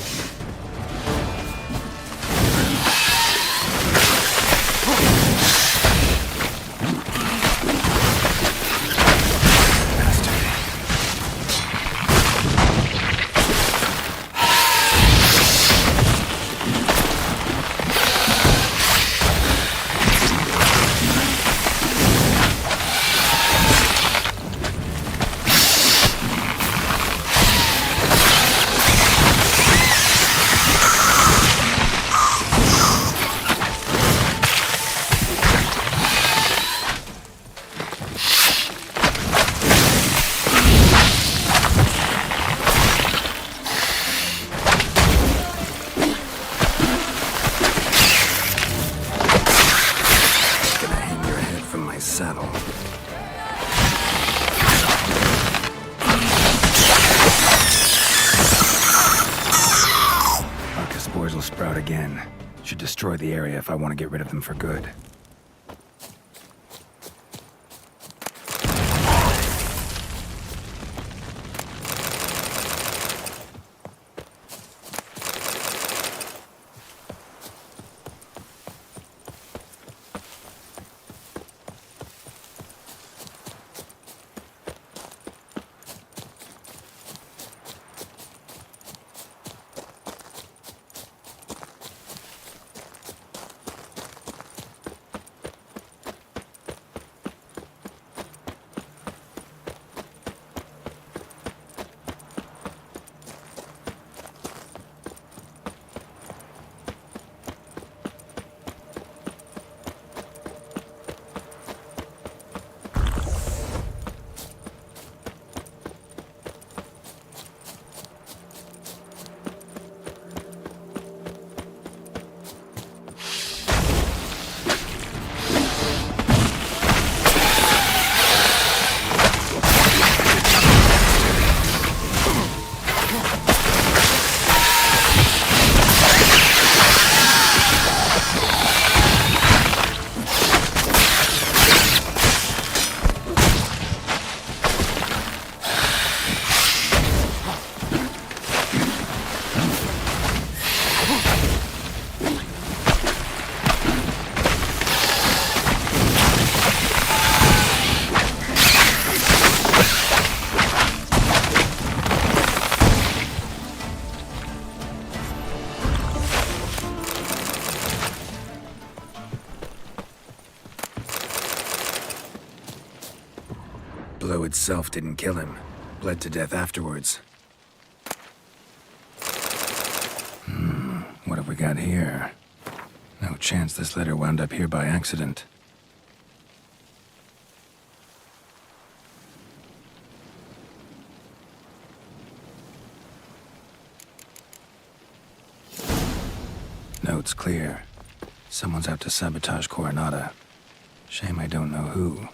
Saddle. Arca spores will sprout again. Should destroy the area if I want to get rid of them for good. blow itself didn't kill him. Bled to death afterwards. What have we got here? No chance this letter wound up here by accident. Note's clear. Someone's out to sabotage Coronata. Shame I don't know who.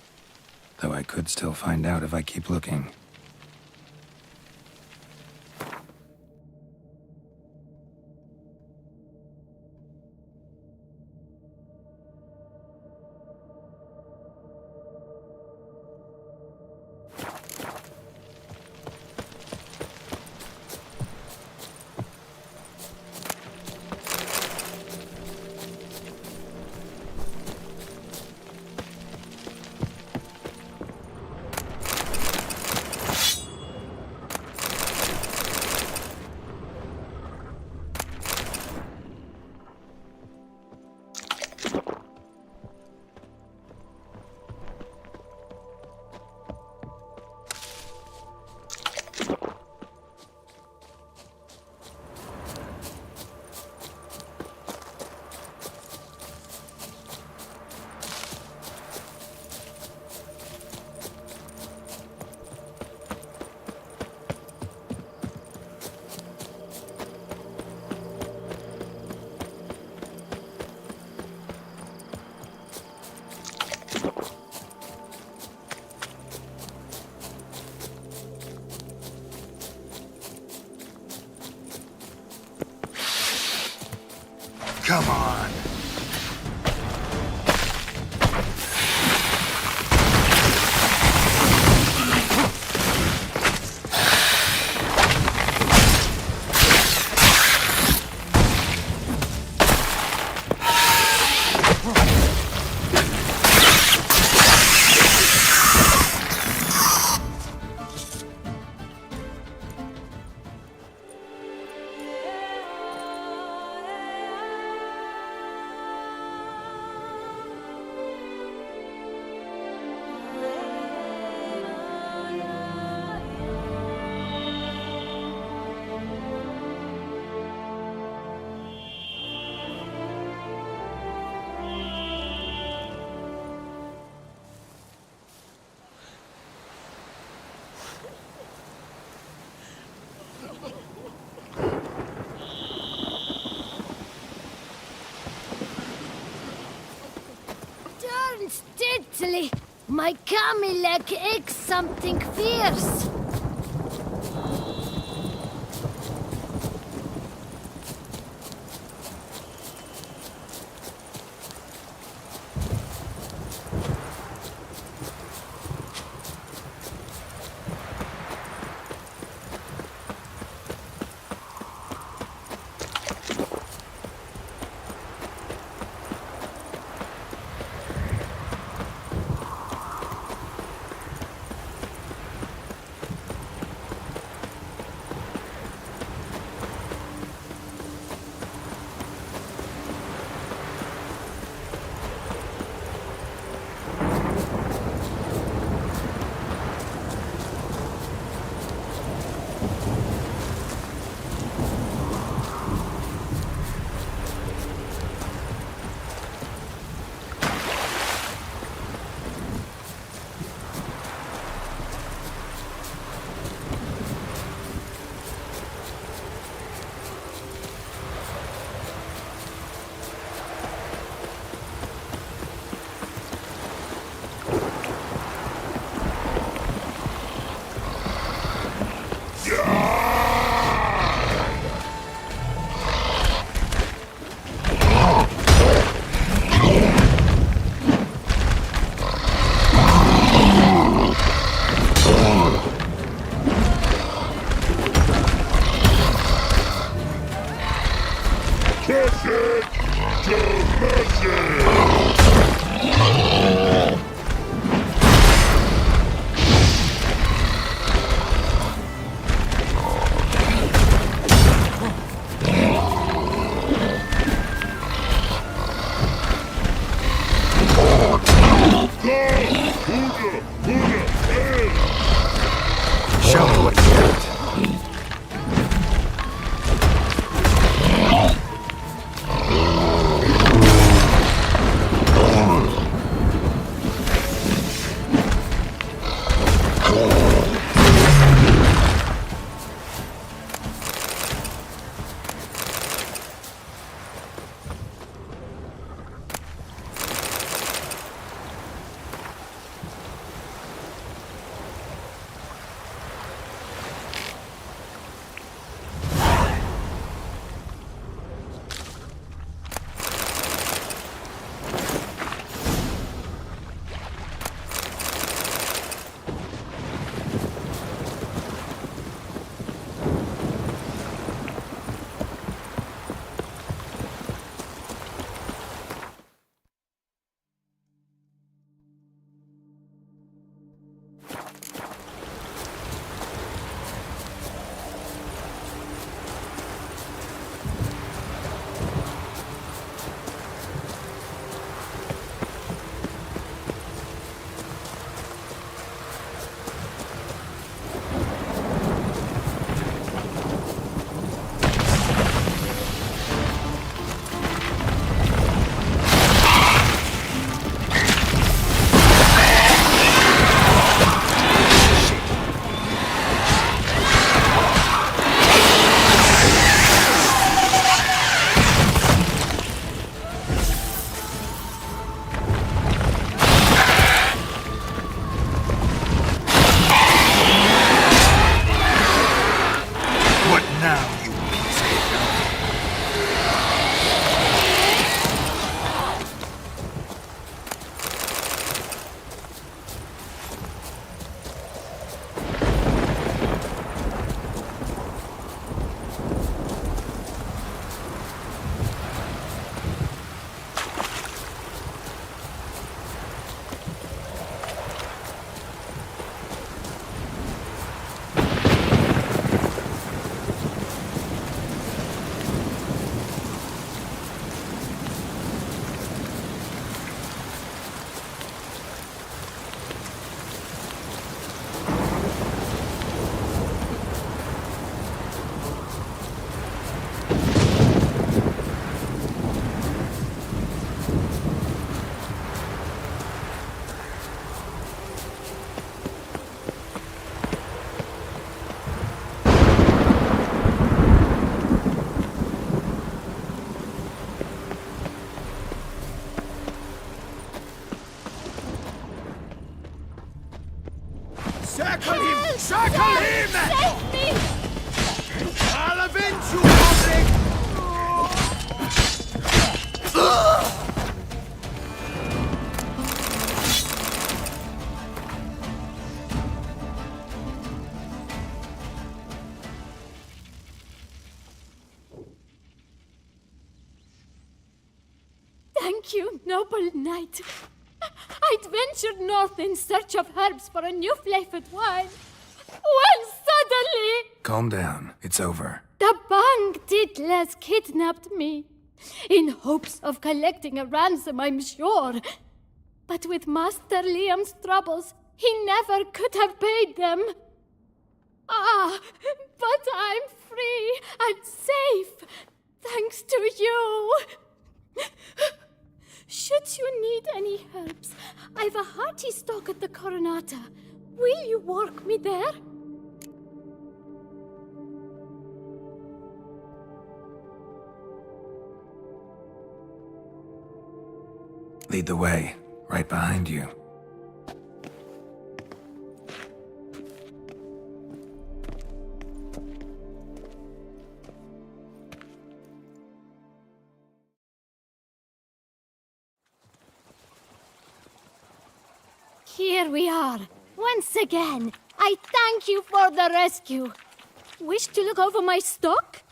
Though I could still find out if I keep looking. Come on. Steadily, my Camilec aches something fierce. Buddha, Buddha, Circle him! Circle him! Save me! I'll avenge you, Patrick! Thank you, noble knight. I'd ventured north in search of herbs for a new flavored wine. When suddenly... Calm down. It's over. the Bang-Diddlers kidnapped me. In hopes of collecting a ransom, I'm sure. But with Master Liam's troubles, he never could have paid them. Ah, but I'm free and safe, thanks to you. Should you need any herbs, I've a hearty stock at the Coronata. Will you walk me there? Lead the way. Right behind you. Here we are. Once again, I thank you for the rescue. Wish to look over my stock?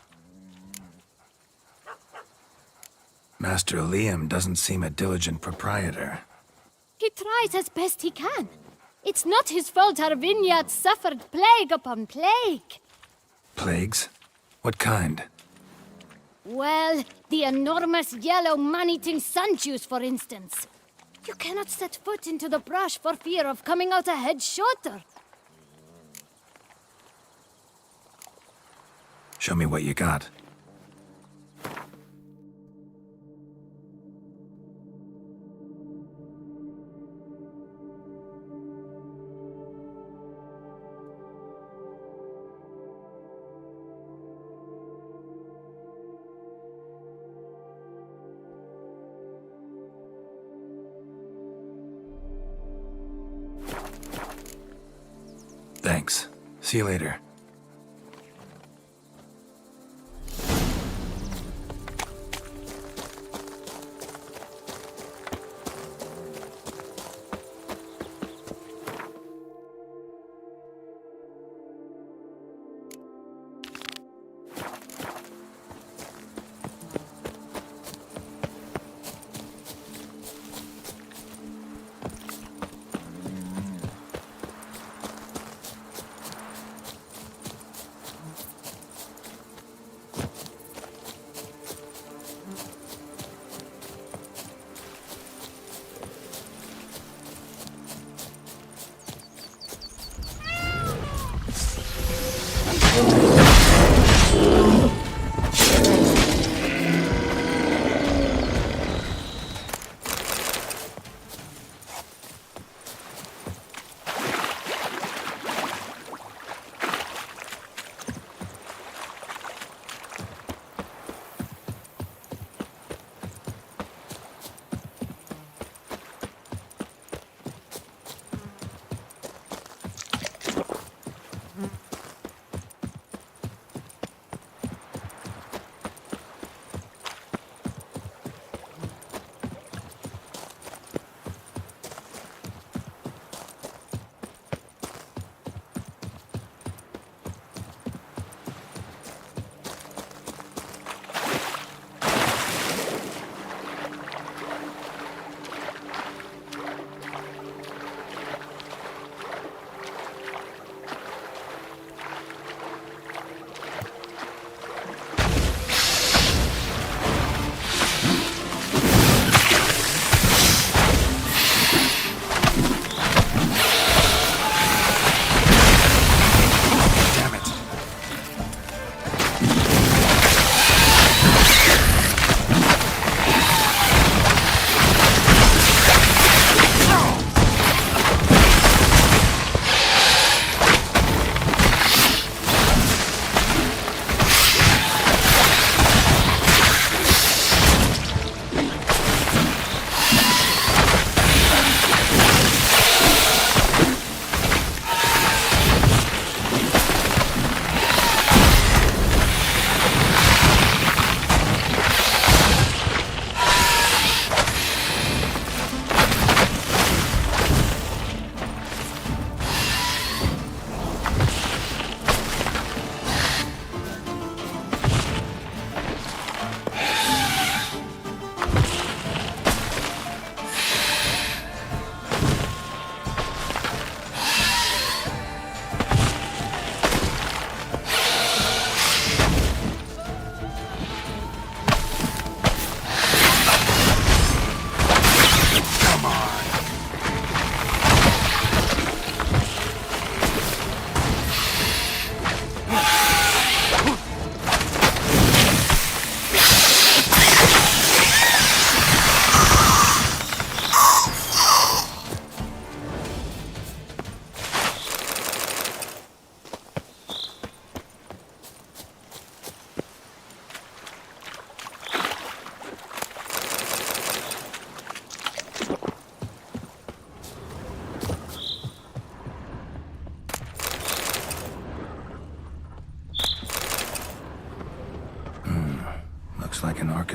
Master Liam doesn't seem a diligent proprietor. He tries as best he can. It's not his fault our vineyard suffered plague upon plague. Plagues? What kind? Well, the enormous yellow man-eating sundews, for instance. You cannot set foot into the brush for fear of coming out a head shorter. Show me what you got. Thanks. See you later.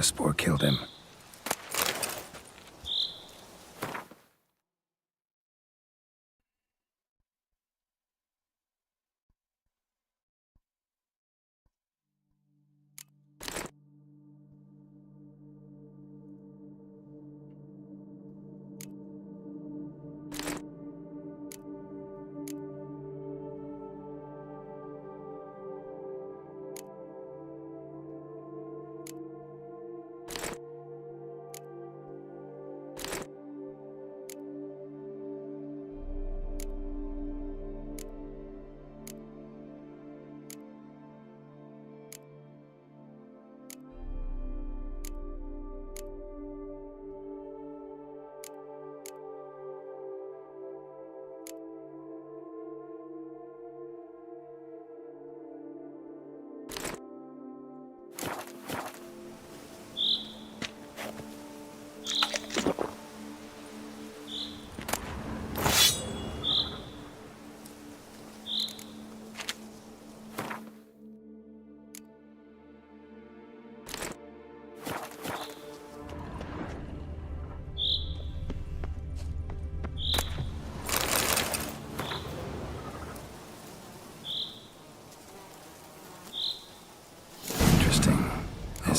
spore killed him.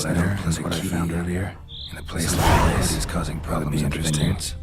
Letter is what I found earlier. In a place like this is causing problems at the vineyards.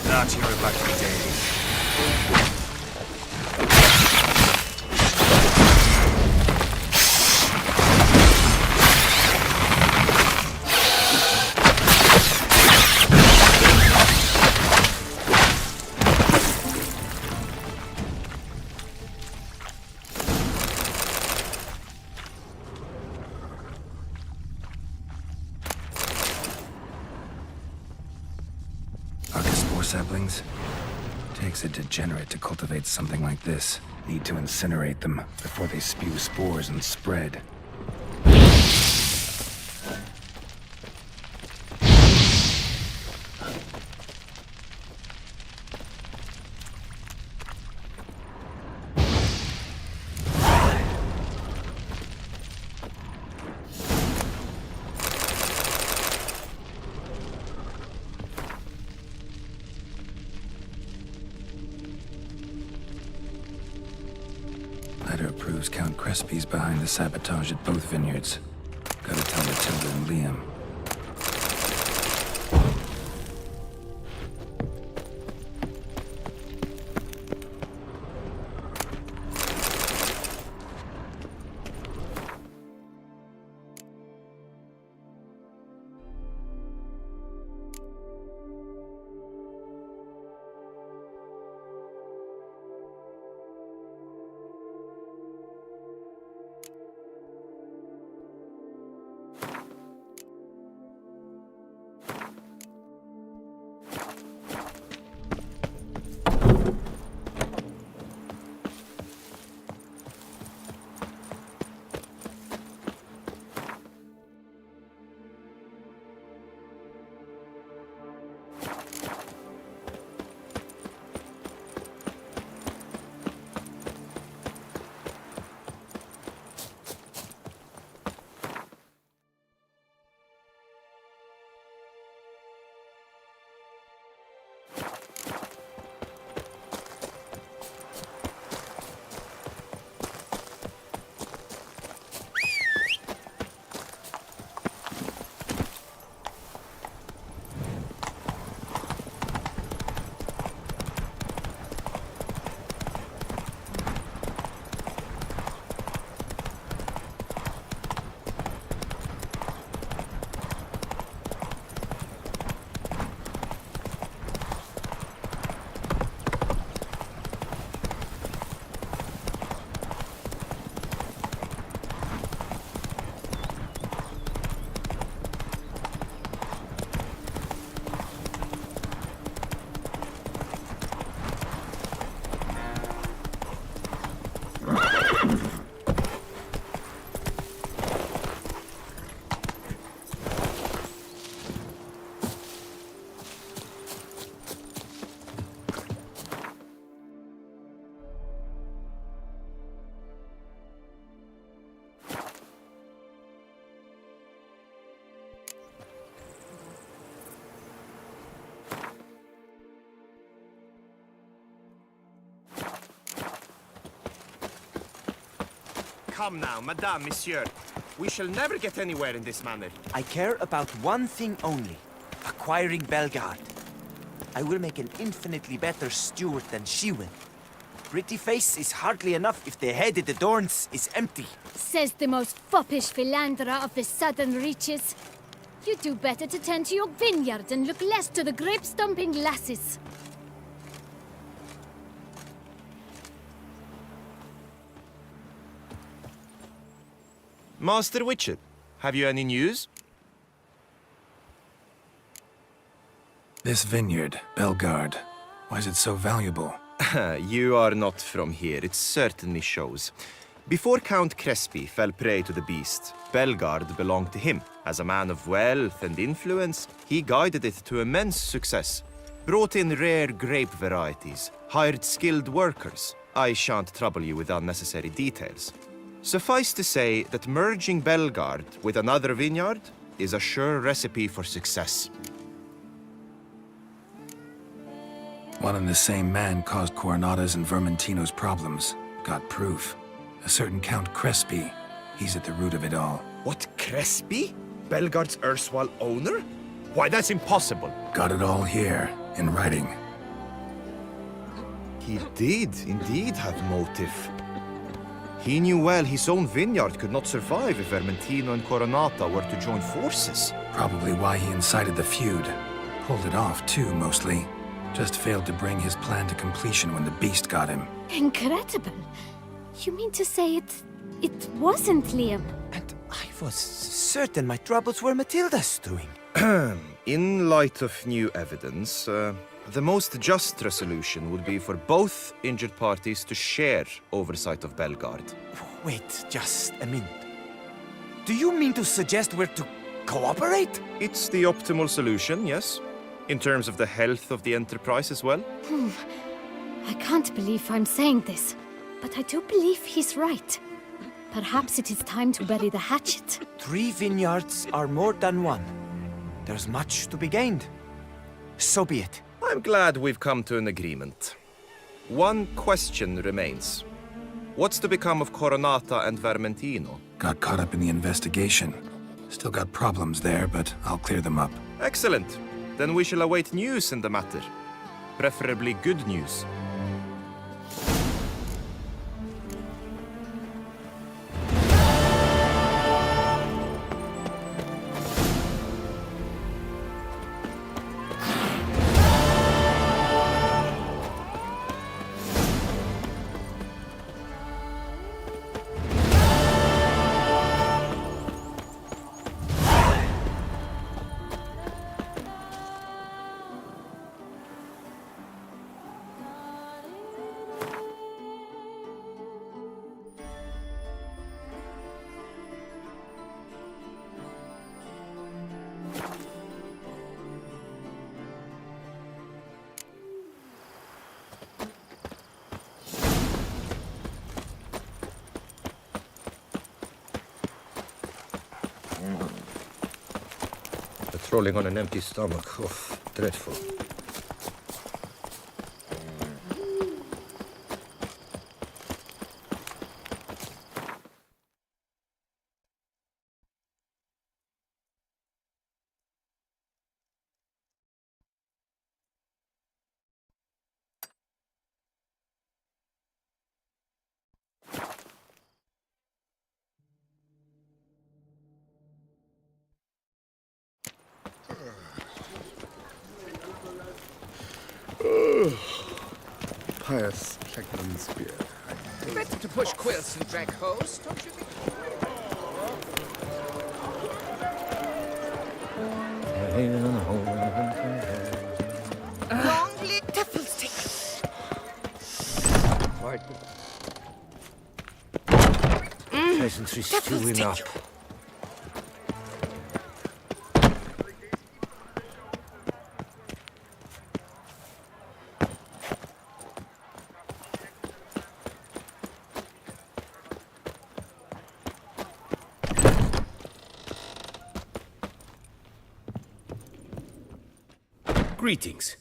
Not your lucky day. Saplings? Takes a degenerate to cultivate something like this. Need to incinerate them before they spew spores and spread. Crespi's behind the sabotage at both vineyards. Gotta tell Matilda and Liam. Come now, madame, monsieur. We shall never get anywhere in this manner. I care about one thing only. Acquiring Belgard. I will make an infinitely better steward than she will. Pretty face is hardly enough if the head it adorns is empty. Says the most foppish philanderer of the southern reaches. You do better to tend to your vineyard and look less to the grape-stomping lasses. Master Witcher, have you any news? This vineyard, Belgard, why is it so valuable? You are not from here, it certainly shows. Before Count Crespi fell prey to the beast, Belgard belonged to him. As a man of wealth and influence, he guided it to immense success. Brought in rare grape varieties, hired skilled workers. I shan't trouble you with unnecessary details. Suffice to say that merging Belgard with another vineyard is a sure recipe for success. One and the same man caused Coronada's and Vermentino's problems. Got proof. A certain Count Crespi. He's at the root of it all. What, Crespi? Belgard's erstwhile owner? Why, that's impossible. Got it all here, in writing. He did indeed have motive. He knew well his own vineyard could not survive if Vermentino and Coronata were to join forces. Probably why he incited the feud. Pulled it off, too, mostly. Just failed to bring his plan to completion when the beast got him. Incredible. You mean to say it wasn't Liam? And I was certain my troubles were Matilda's doing. In light of new evidence, the most just resolution would be for both injured parties to share oversight of Belgard. Wait just a minute. Do you mean to suggest we're to cooperate? It's the optimal solution, yes. In terms of the health of the enterprise as well. I can't believe I'm saying this, but I do believe he's right. Perhaps it is time to bury the hatchet. 3 vineyards are more than one. There's much to be gained. So be it. I'm glad we've come to an agreement. One question remains. What's to become of Coronata and Vermentino? Got caught up in the investigation. Still got problems there, but I'll clear them up. Excellent. Then we shall await news in the matter. Preferably good news. Patrolling on an empty stomach. Oh, dreadful. Pious Checkman's beer. Better to push quilts and drag hose, don't you think? Wrongly. Devil's Peasantry stewing up. Greetings.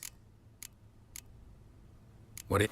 What it?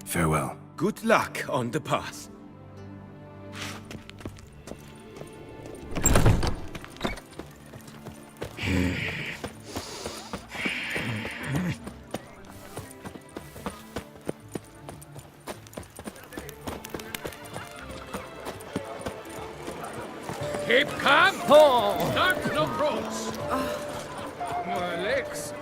Farewell. Good luck on the path. Keep calm! Start no pros! My legs.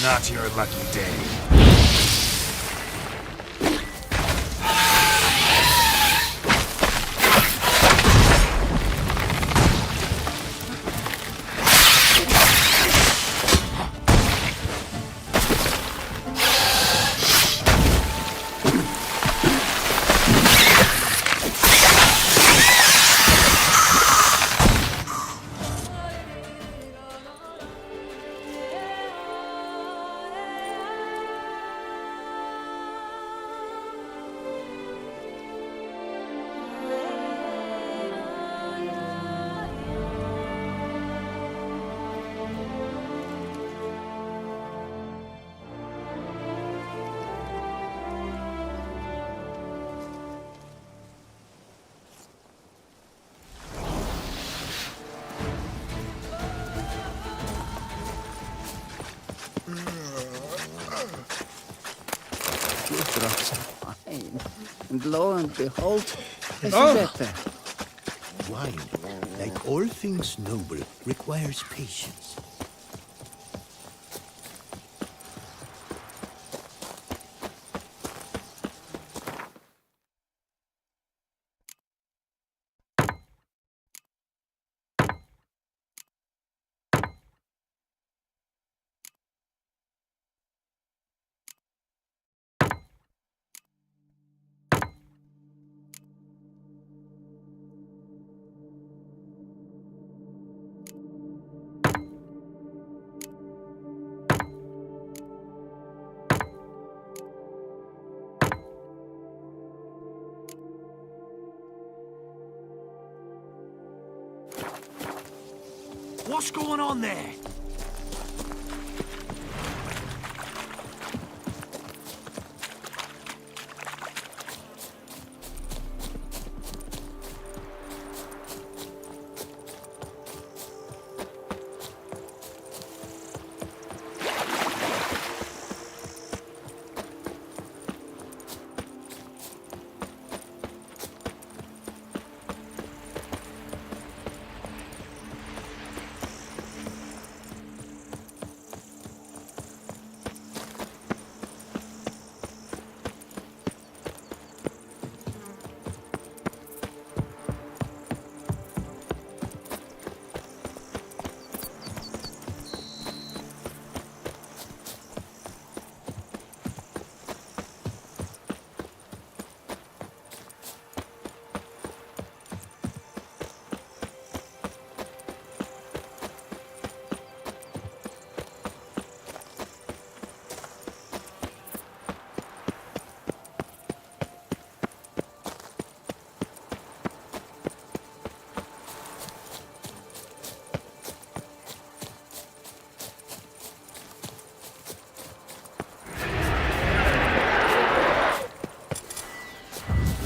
Not your lucky day. And lo and behold, it's better. Wine, like all things noble, requires patience. What's going on there?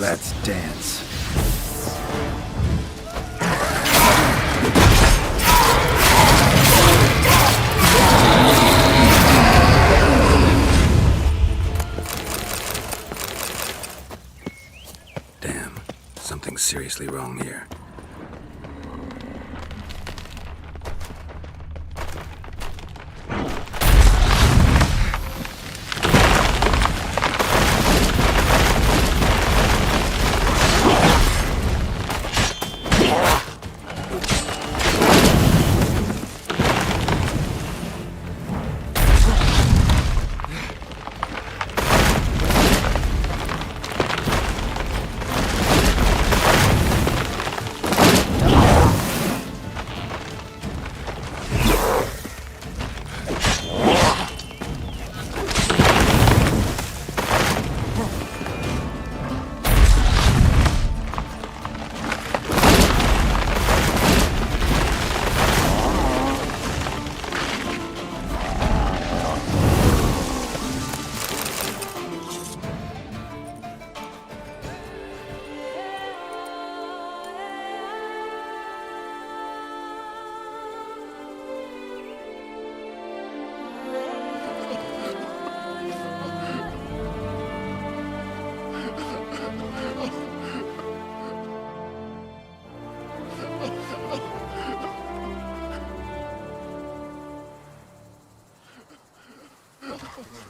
Let's dance. Damn, something's seriously wrong here.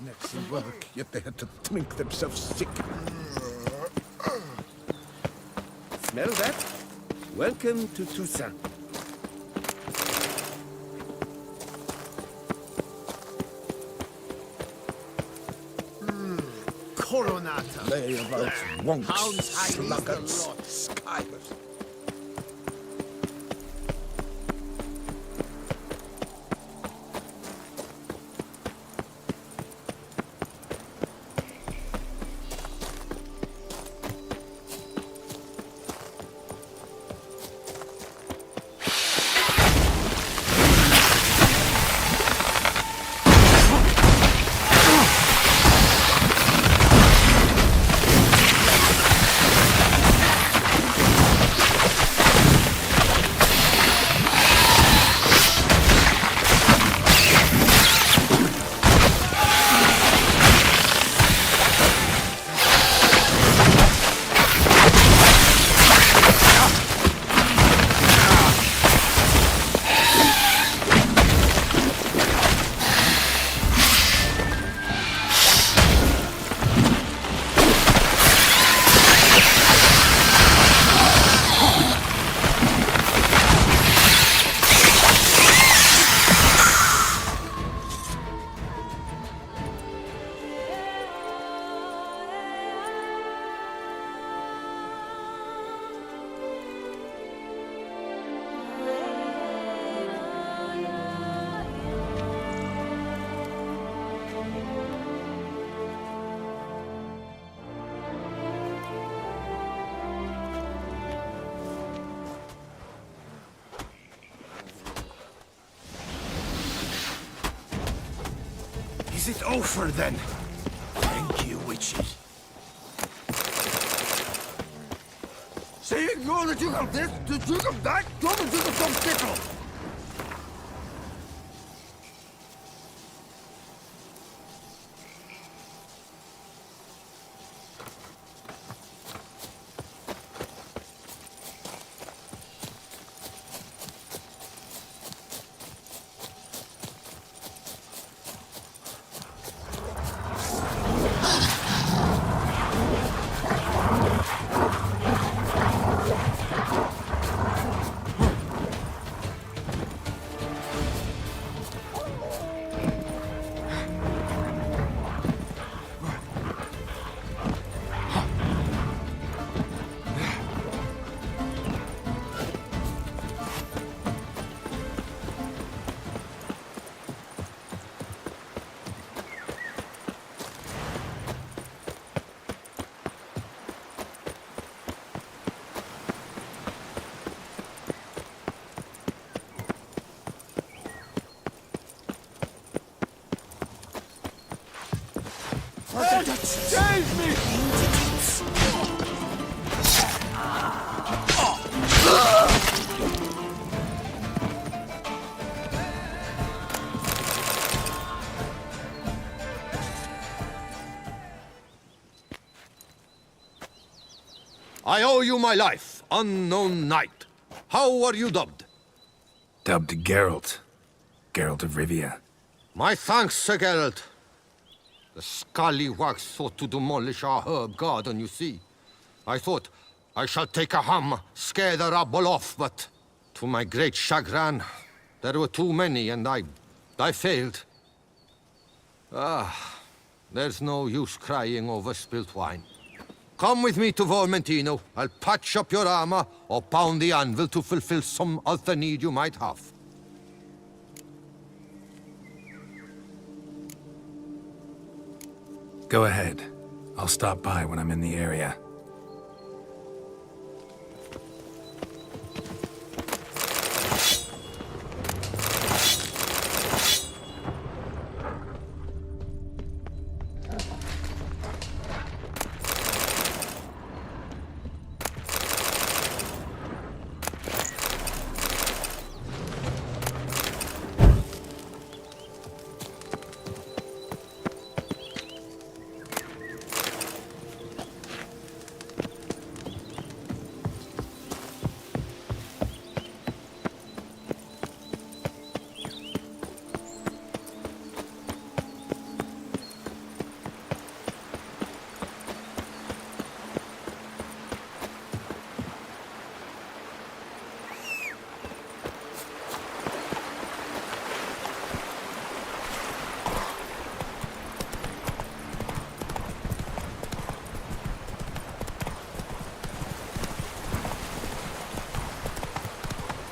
necks and work, yet they had to drink themselves sick. Smell that? Welcome to Toussaint. Coronata. Layabouts, wonks, Hounds hide sluggards, the lot. skivers. Is it over then? Thank you, witches. Säg igång att du kan det, du kan det, du kan som stickle. Save me! I owe you my life, unknown knight. How are you dubbed? Dubbed Geralt. Geralt of Rivia. My thanks, Sir Geralt. The scallywags sought to demolish our herb garden, you see. I thought, I shall take a hammer, scare the rabble off, but to my great chagrin, there were too many, and I failed. Ah, there's no use crying over spilt wine. Come with me to Vermentino. I'll patch up your armor or pound the anvil to fulfill some other need you might have. Go ahead. I'll stop by when I'm in the area.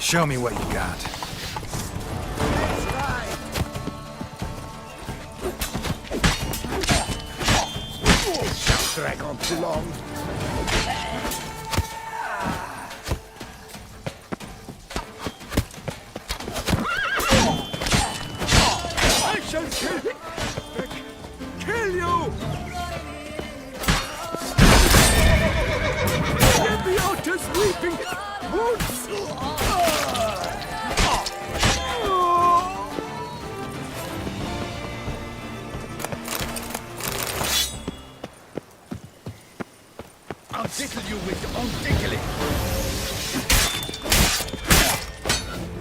Show me what you got. It shan't drag on too long. I shall kill you! Get me out to sleeping woods! I'll tickle you with your own tickling.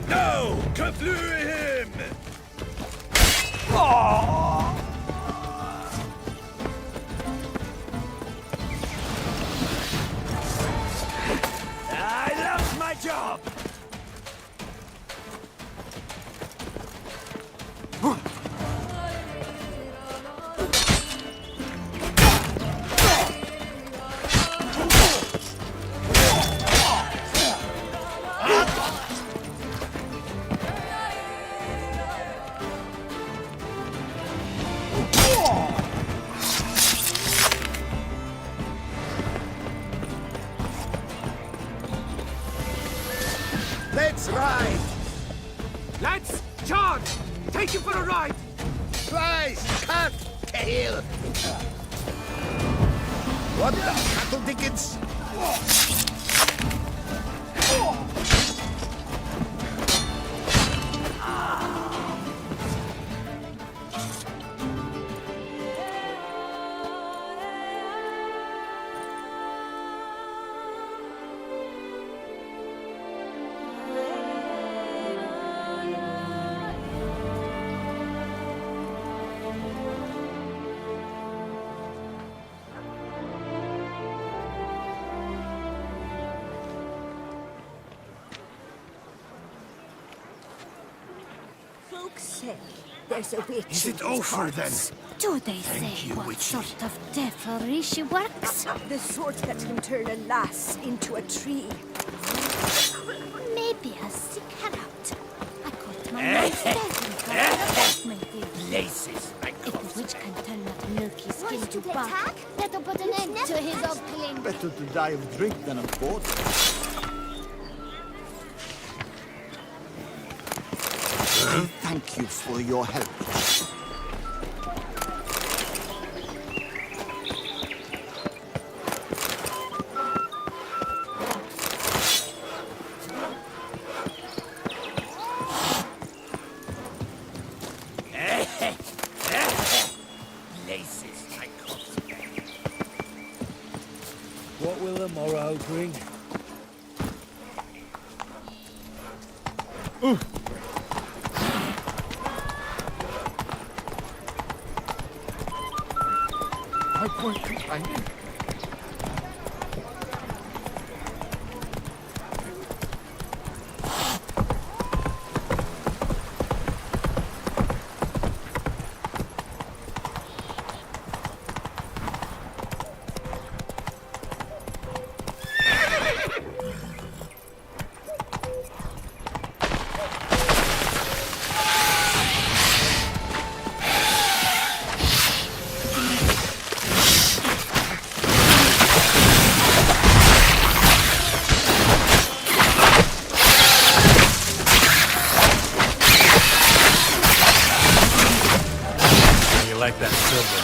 No! Kaflue him! I lost my job! Let's ride! Lads, charge! Take you for a ride! Slice! Cut! Tail! What the cattle dickens? Folks say there's a witch. Is in it these over parts. then? Do they Thank say you, what witchy. sort of devilry she works? The sort that can turn a lass into a tree. Maybe I'll seek her out. I caught my mind's dead for my dear. Places, my If the witch can turn that milky skin to bark, that'll put an end to his ogling. Better to die of drink than of boredom. Thank you for your help. Places, my What will the morrow bring? My poor companion. Like that silver.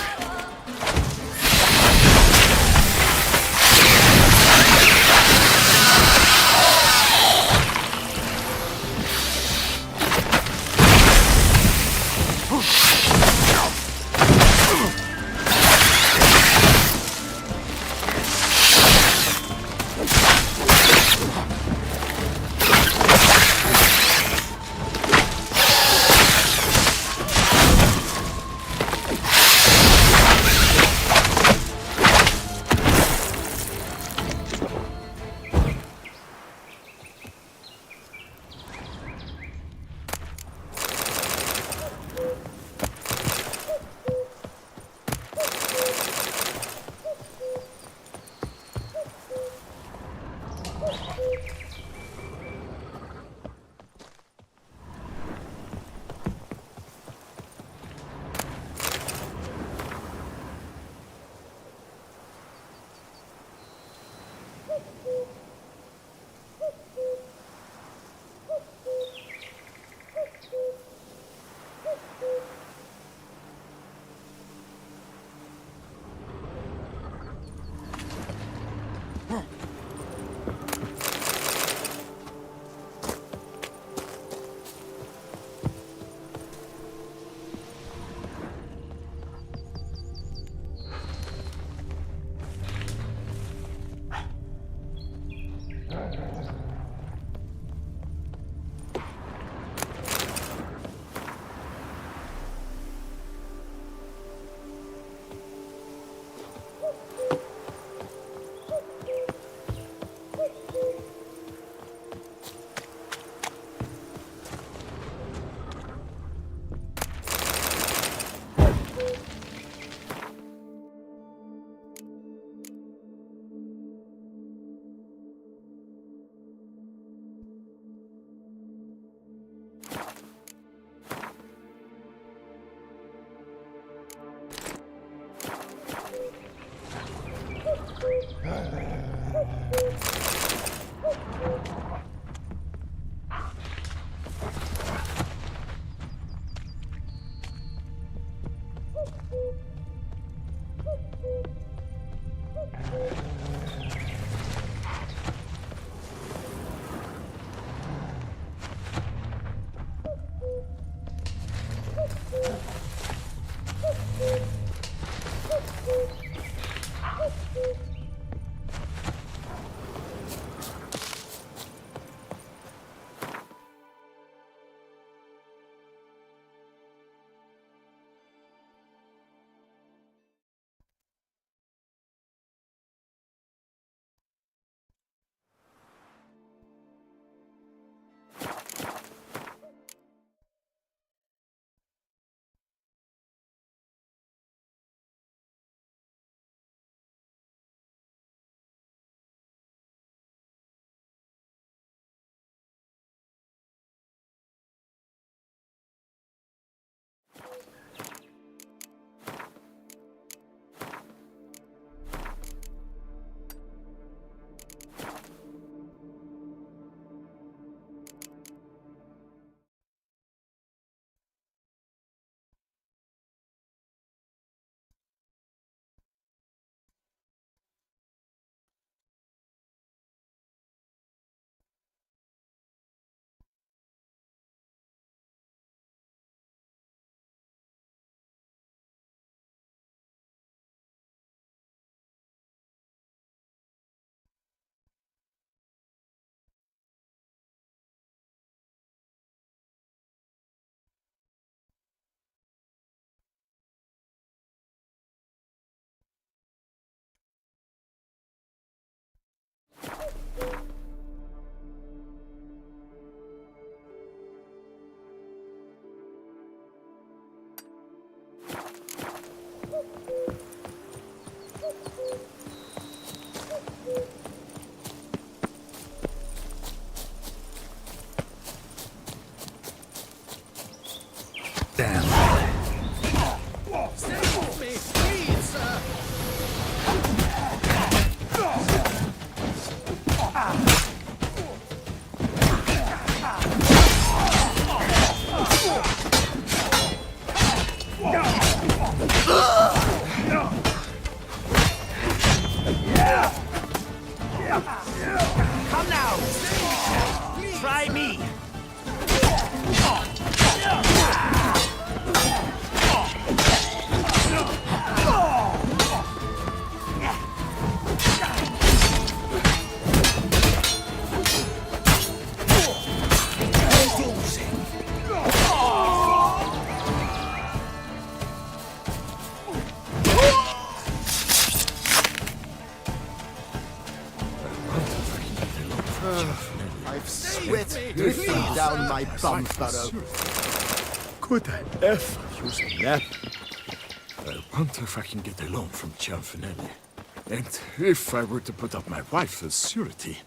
flee down my bum furrow. Could I ever use a nap? I wonder if I can get a loan from Cianfinelli. And if I were to put up my wife as surety.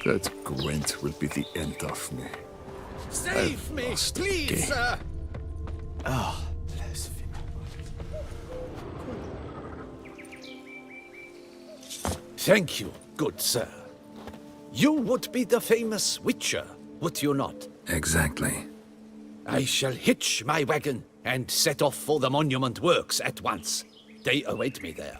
That Gwent will be the end of me. Save me, please, sir! Oh, blasphemy. Thank you, good sir. You would be the famous Witcher, would you not? Exactly. I shall hitch my wagon and set off for the monument works at once. They await me there.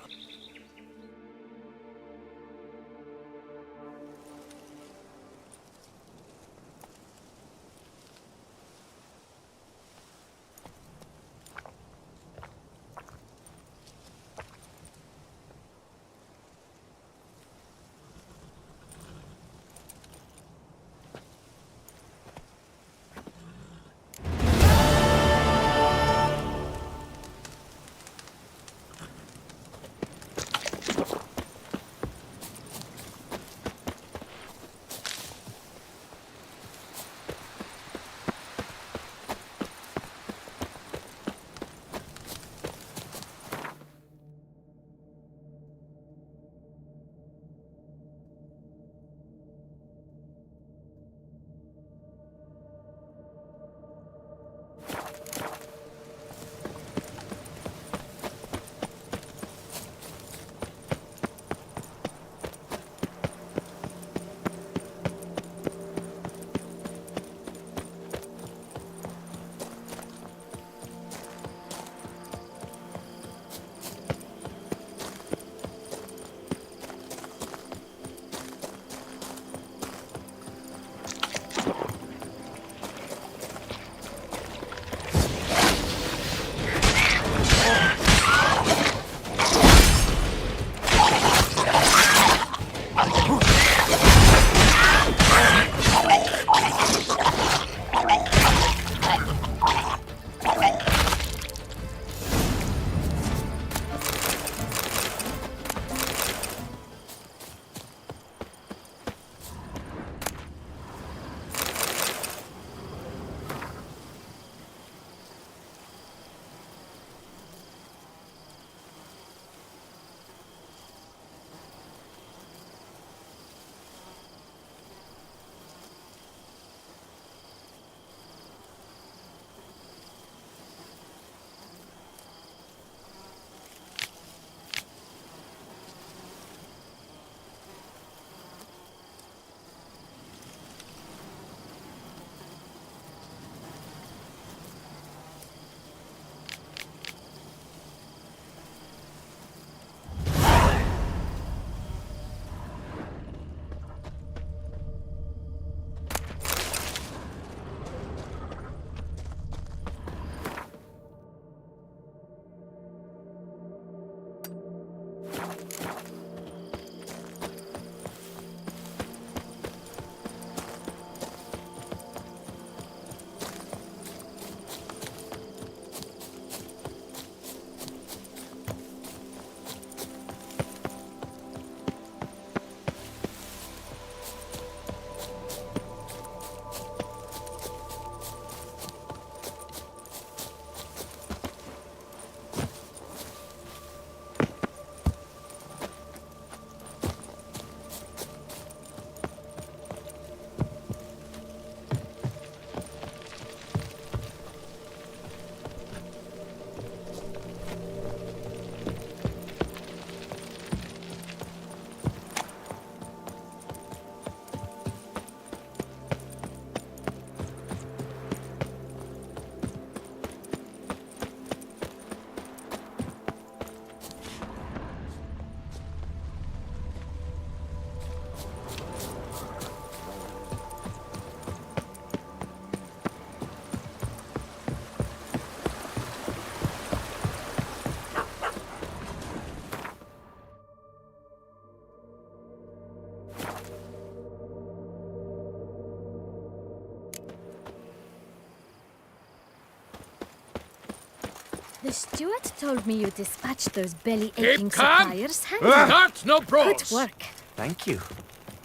The steward told me you dispatched those belly-aching calm. suppliers. Start no brawls. Good work. Thank you.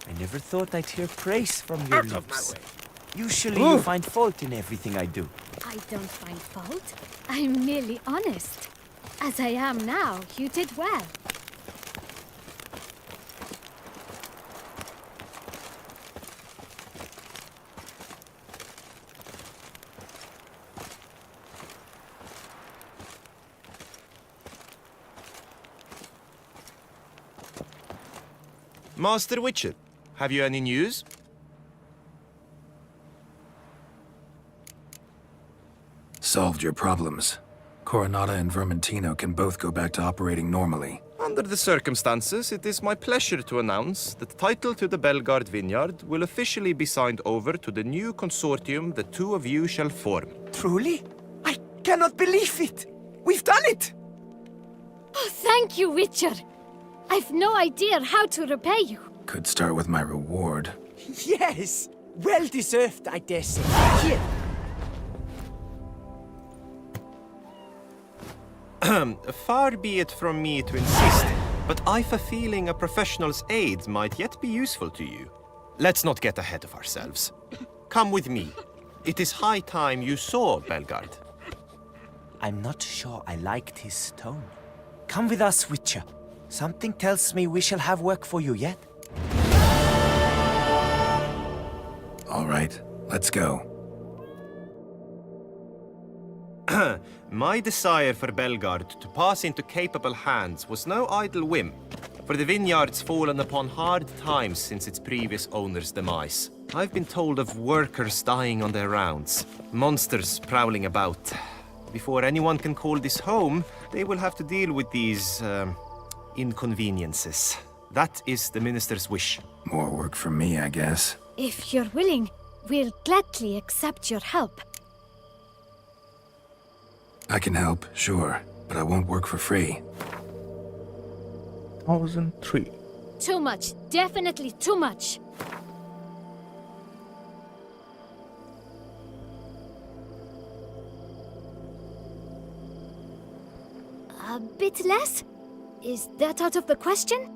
I never thought I'd hear praise from your Out of my lips. way. Usually you find fault in everything I do. I don't find fault. I'm merely honest. As I am now, you did well. Master Witcher, have you any news? Solved your problems. Coronata and Vermentino can both go back to operating normally. Under the circumstances, it is my pleasure to announce that title to the Belgard vineyard will officially be signed over to the new consortium the two of you shall form. Truly? I cannot believe it! We've done it! Oh, thank you, Witcher. I've no idea how to repay you. Could start with my reward. Yes! Well deserved, I dare say. Here. Far be it from me to insist, but I've a feeling a professional's aid might yet be useful to you. Let's not get ahead of ourselves. Come with me. It is high time you saw Belgard. I'm not sure I liked his tone. Come with us, Witcher. Something tells me we shall have work for you yet. All right, let's go. My desire for Belgard to pass into capable hands was no idle whim, for the vineyard's fallen upon hard times since its previous owner's demise. I've been told of workers dying on their rounds, monsters prowling about. Before anyone can call this home, they will have to deal with these, inconveniences. That is the minister's wish. More work for me, I guess. If you're willing, we'll gladly accept your help. I can help, sure, but I won't work for free. 1003. Too much. Definitely too much. A bit less? Is that out of the question?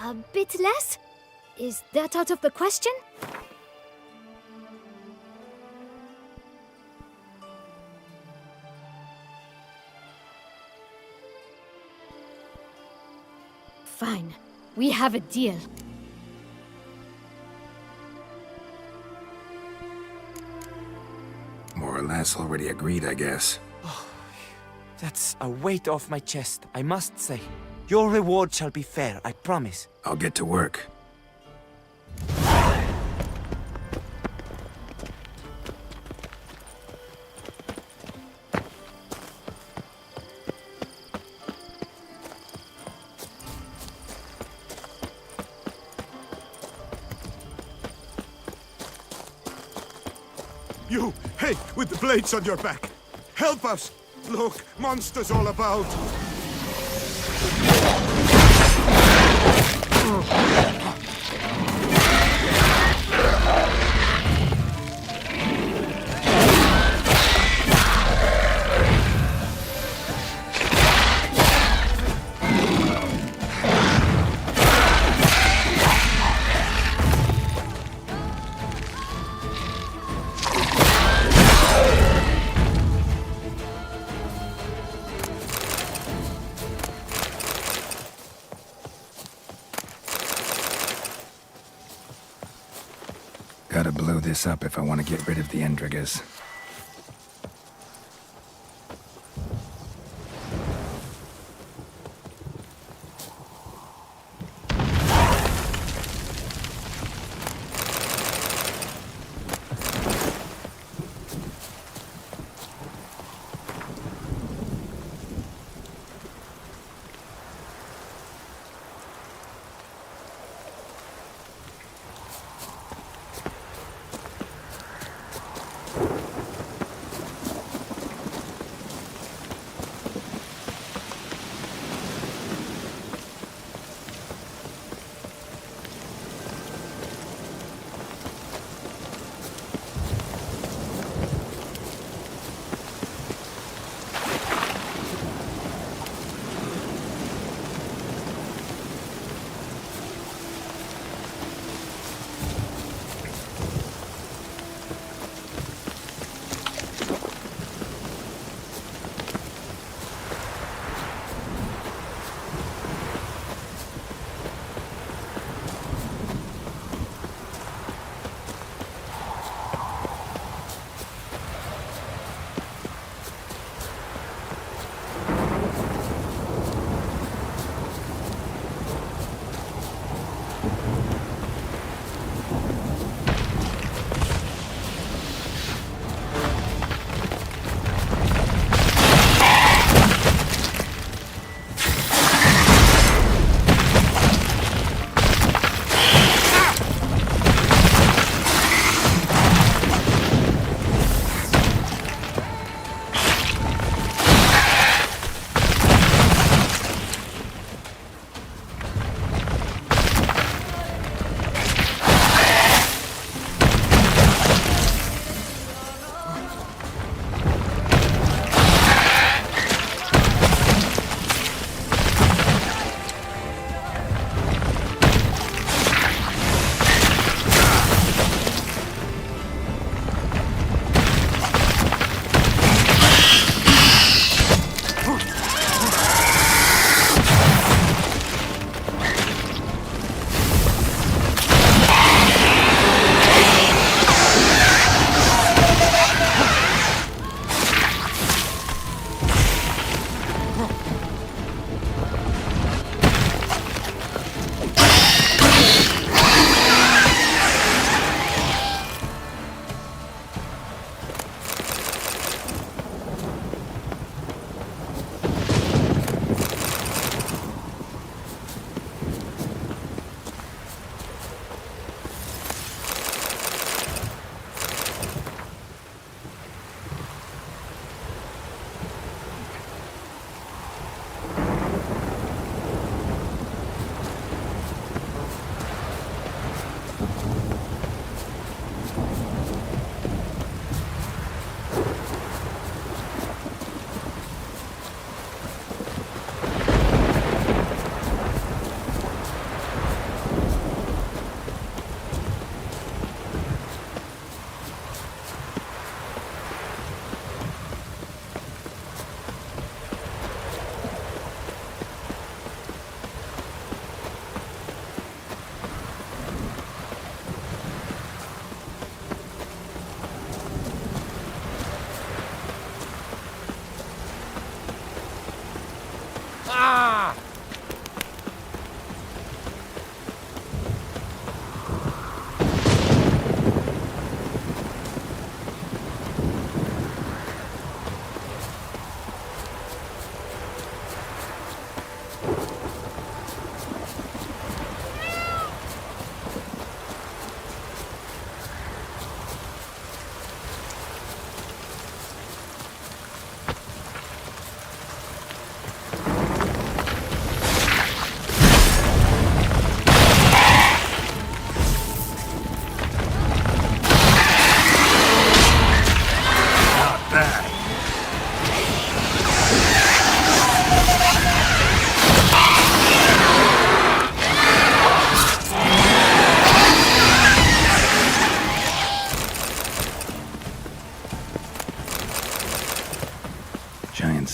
A bit less? Is that out of the question? Fine. We have a deal. More or less already agreed, I guess. That's a weight off my chest, I must say. Your reward shall be fair, I promise. I'll get to work. You, hey, with the blades on your back. Help us! Look, monsters all about. Gotta blow this up if I want to get rid of the Endrigas.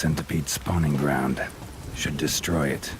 centipede spawning ground. Should destroy it.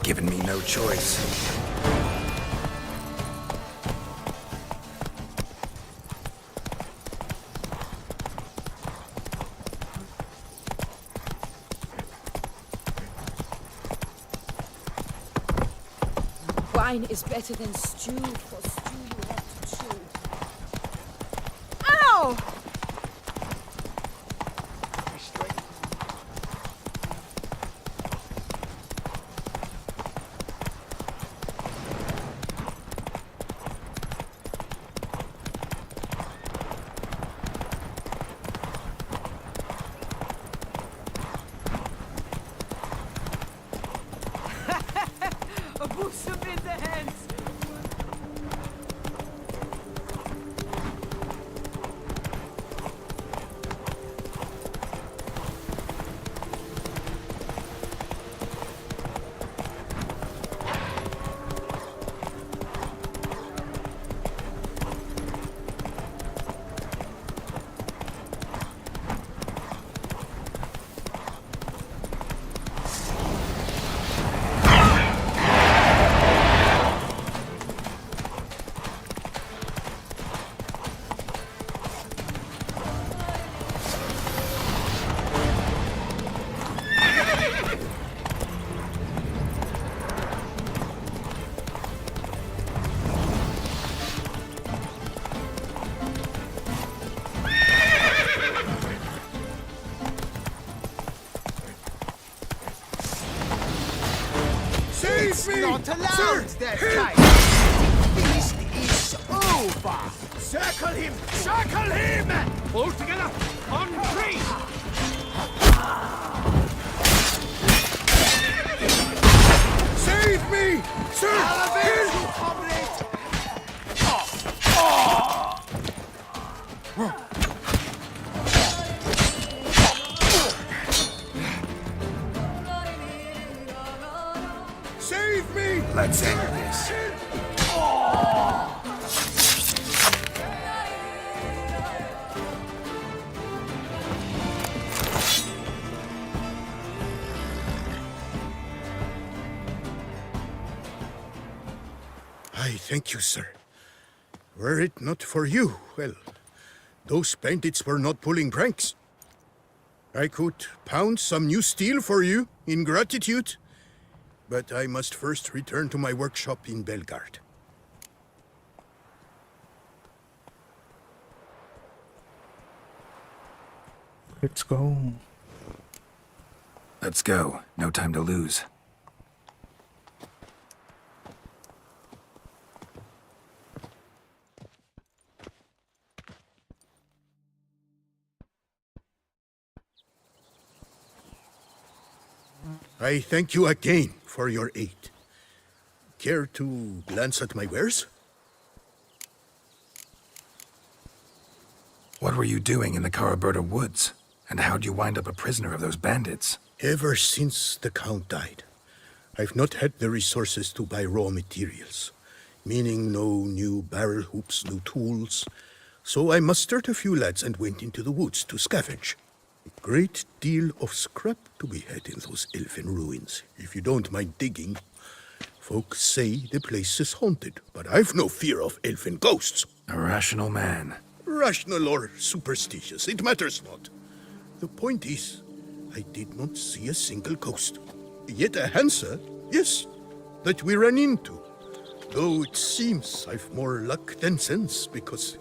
Given me no choice. Wine is better than stew, for stew you have to chew. Ow! A boost up in the hands! that kite! Feast is over! Circle him! Circle him! All together! On three! Save me! Sir! Elevate you, comrade! Save me! Let's end this. I thank you, sir. Were it not for you, well, those bandits were not pulling pranks. I could pound some new steel for you in gratitude, but I must first return to my workshop in Belgard. Let's go. Let's go. No time to lose. I thank you again for your aid. Care to glance at my wares? What were you doing in the Caraberta woods? And how'd you wind up a prisoner of those bandits? Ever since the Count died, I've not had the resources to buy raw materials, meaning no new barrel hoops, no tools. So I mustered a few lads and went into the woods to scavenge. A great deal of scrap to be had in those elfin ruins, if you don't mind digging. Folks say the place is haunted, but I've no fear of elfin ghosts. A rational man. Rational or superstitious, it matters not. The point is, I did not see a single ghost. Yet a Hansa, yes, that we ran into. Though it seems I've more luck than sense, because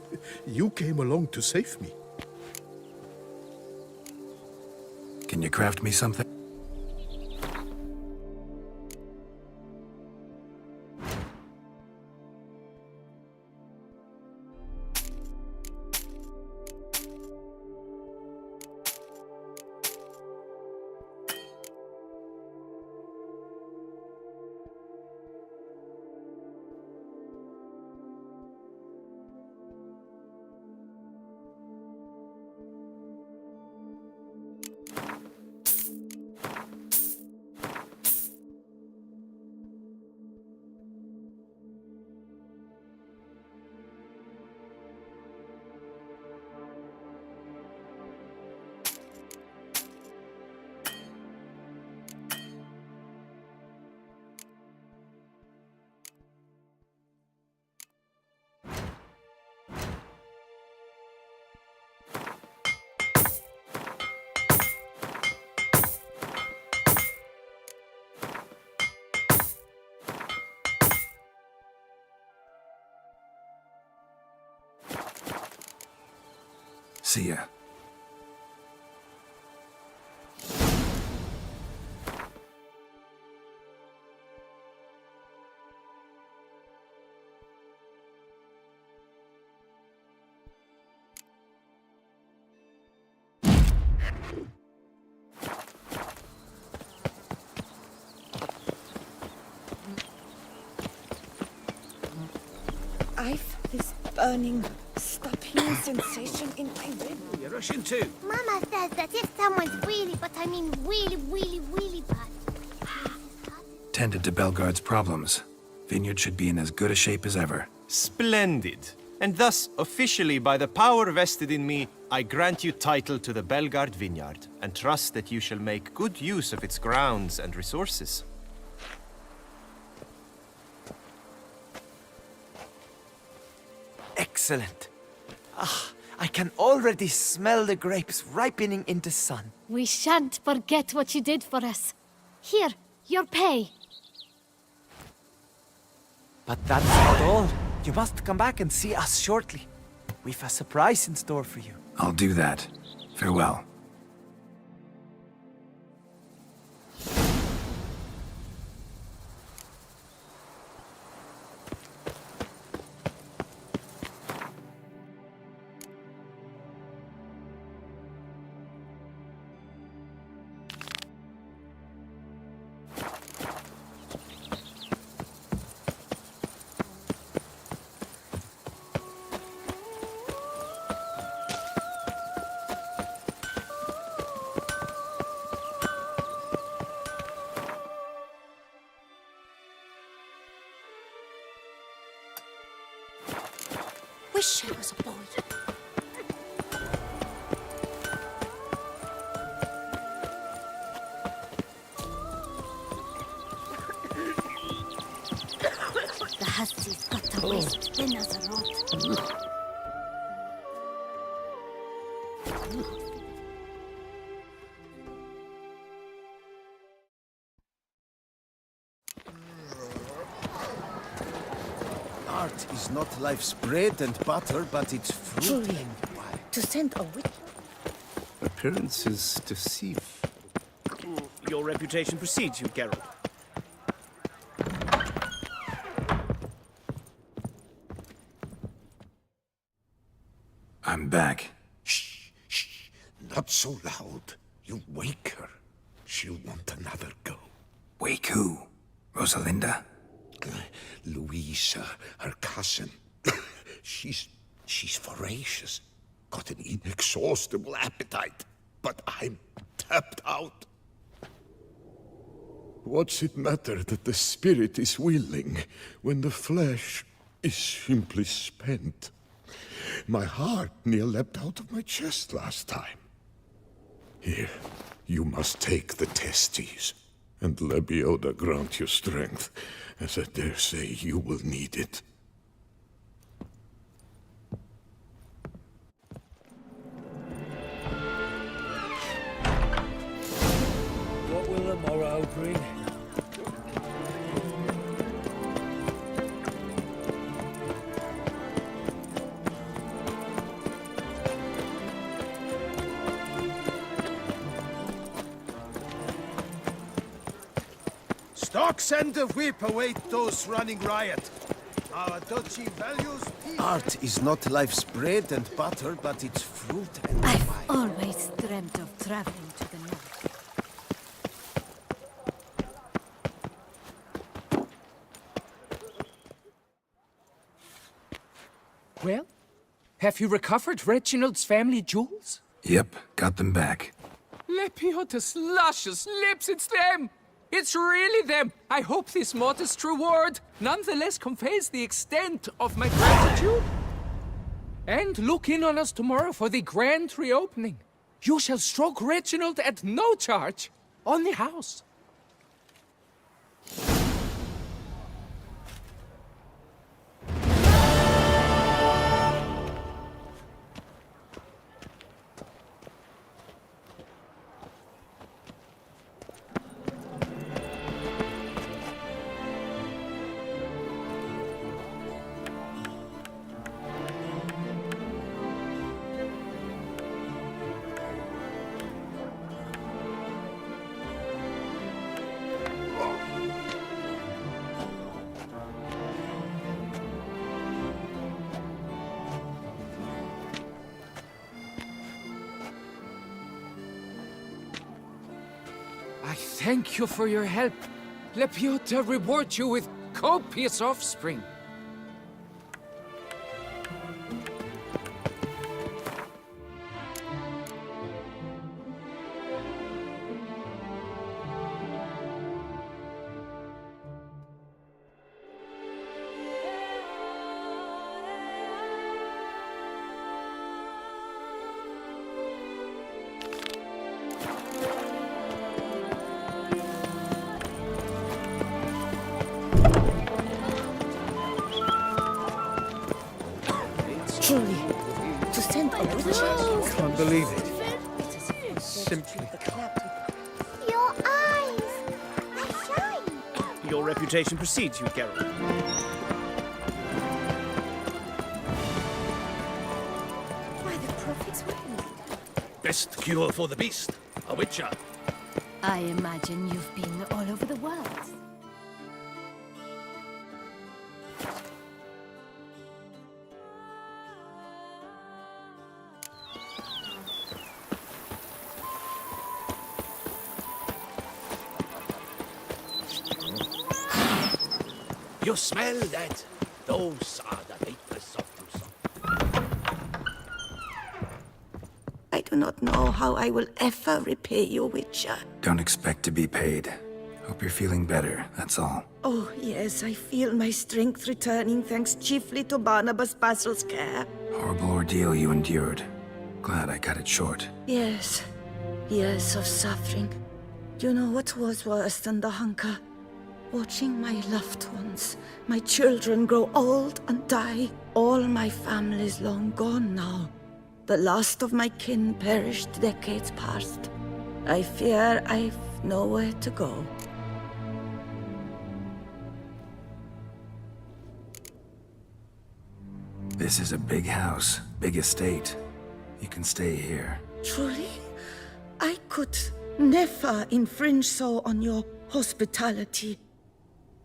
you came along to save me. Can you craft me something? See ya. I've this burning, stopping sensation in my rib. You're rushing too. Mama says that if someone's really, but I mean really bad. Tended to Belgard's problems. Vineyard should be in as good a shape as ever. Splendid. And thus, officially by the power vested in me, I grant you title to the Belgard Vineyard, and trust that you shall make good use of its grounds and resources. Excellent. Ah, I can already smell the grapes ripening in the sun. We shan't forget what you did for us. Here, your pay. But that's not all. You must come back and see us shortly. We've a surprise in store for you. I'll do that. Farewell. wish I was a boy. The hussey's got to waste thin as a rod. Art is not life's bread and butter, but its fruit. Julian, to send a witch. Appearances deceive. Your reputation precedes you, Geralt. I'm back. Shh, shh. Not so loud. You wake her. She'll want another go. Wake who? Rosalinda? Louisa, her cousin. She's voracious. Got an inexhaustible appetite. But I'm tapped out. What's it matter that the spirit is willing when the flesh is simply spent? My heart near leapt out of my chest last time. Here, you must take the testes, and Lebioda grant you strength, as I dare say you will need it. What will the morrow bring? Stocks and the whip await those running riot. Our duchy values peace. Art is not life's bread and butter, but its fruit and I've wine. always dreamt of traveling to the north. Well, have you recovered Reginald's family jewels? Yep, got them back. Lepioda's luscious lips, it's them! It's really them! I hope this modest reward nonetheless conveys the extent of my gratitude. And look in on us tomorrow for the grand reopening. You shall stroke Reginald at no charge on the house. I thank you for your help. Lepioda reward you with copious offspring. Truly, to send a witch. Can't believe it. Simply Your eyes! They shine! Your reputation precedes you, Geralt. Why, the prophet's wedding. Best cure for the beast. A witcher. I imagine you've been all over the world. You smell that? Those are the vapors of Tucson. I do not know how I will ever repay you, Witcher. Don't expect to be paid. Hope you're feeling better, that's all. Oh, yes, I feel my strength returning thanks chiefly to Barnabas Basil's care. Horrible ordeal you endured. Glad I cut it short. Yes, years of suffering. You know what was worse than the hunger? Watching my loved ones, my children grow old and die. All my family's long gone now. The last of my kin perished decades past. I fear I've nowhere to go. This is a big house, big estate. You can stay here. Truly? I could never infringe so on your hospitality.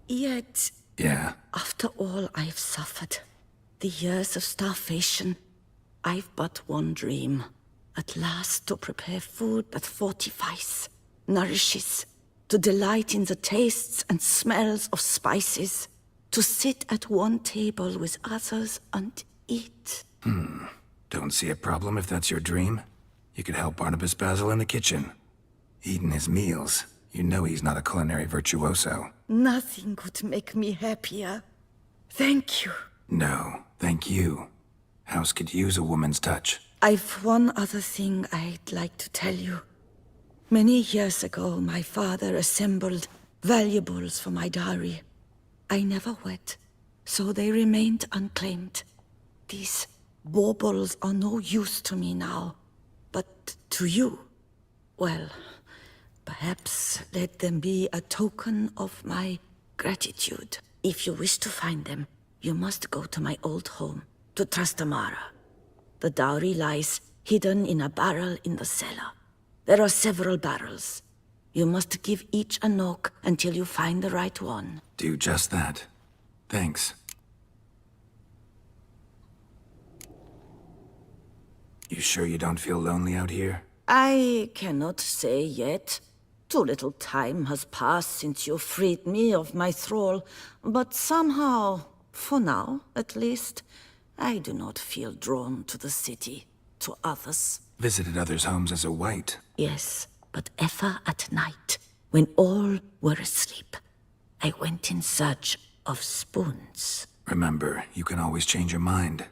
Yet, Yeah. after all I've suffered, the years of starvation, I've but one dream. At last to prepare food that fortifies, nourishes, to delight in the tastes and smells of spices, to sit at one table with others and eat. Don't see a problem if that's your dream. You could help Barnabas Basil in the kitchen. Eating his meals. You know he's not a culinary virtuoso. Nothing could make me happier. Thank you. No, thank you. House could use a woman's touch. I've one other thing I'd like to tell you. Many years ago, my father assembled valuables for my dowry. I never wed, so they remained unclaimed. These baubles are no use to me now, but to you, well, perhaps let them be a token of my gratitude. If you wish to find them, you must go to my old home, to Trastamara. The dowry lies hidden in a barrel in the cellar. There are several barrels. You must give each a knock until you find the right one. Do just that. Thanks. You sure you don't feel lonely out here? I cannot say yet. Too little time has passed since you freed me of my thrall, but somehow, for now at least, I do not feel drawn to the city, to others. Visited others' homes as a white. Yes, but ever at night, when all were asleep, I went in search of spoons. Remember, you can always change your mind.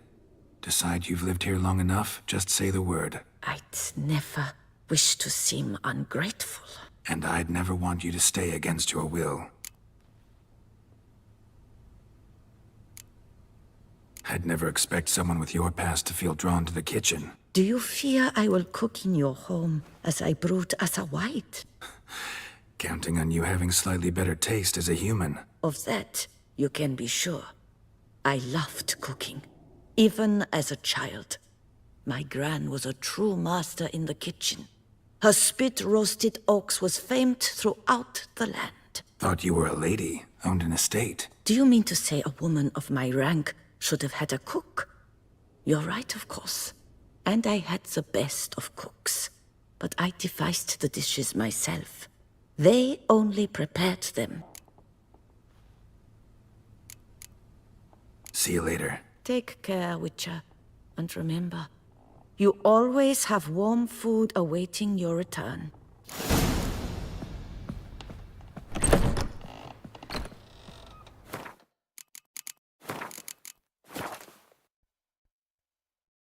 Decide you've lived here long enough, just say the word. I'd never wish to seem ungrateful. And I'd never want you to stay against your will. I'd never expect someone with your past to feel drawn to the kitchen. Do you fear I will cook in your home as I brewed as a white? Counting on you having slightly better taste as a human. Of that, you can be sure. I loved cooking, even as a child. My gran was a true master in the kitchen. Her spit-roasted ox was famed throughout the land. Thought you were a lady, owned an estate. Do you mean to say a woman of my rank should have had a cook? You're right, of course. And I had the best of cooks. But I devised the dishes myself. They only prepared them. See you later. Take care, Witcher. And remember, you always have warm food awaiting your return.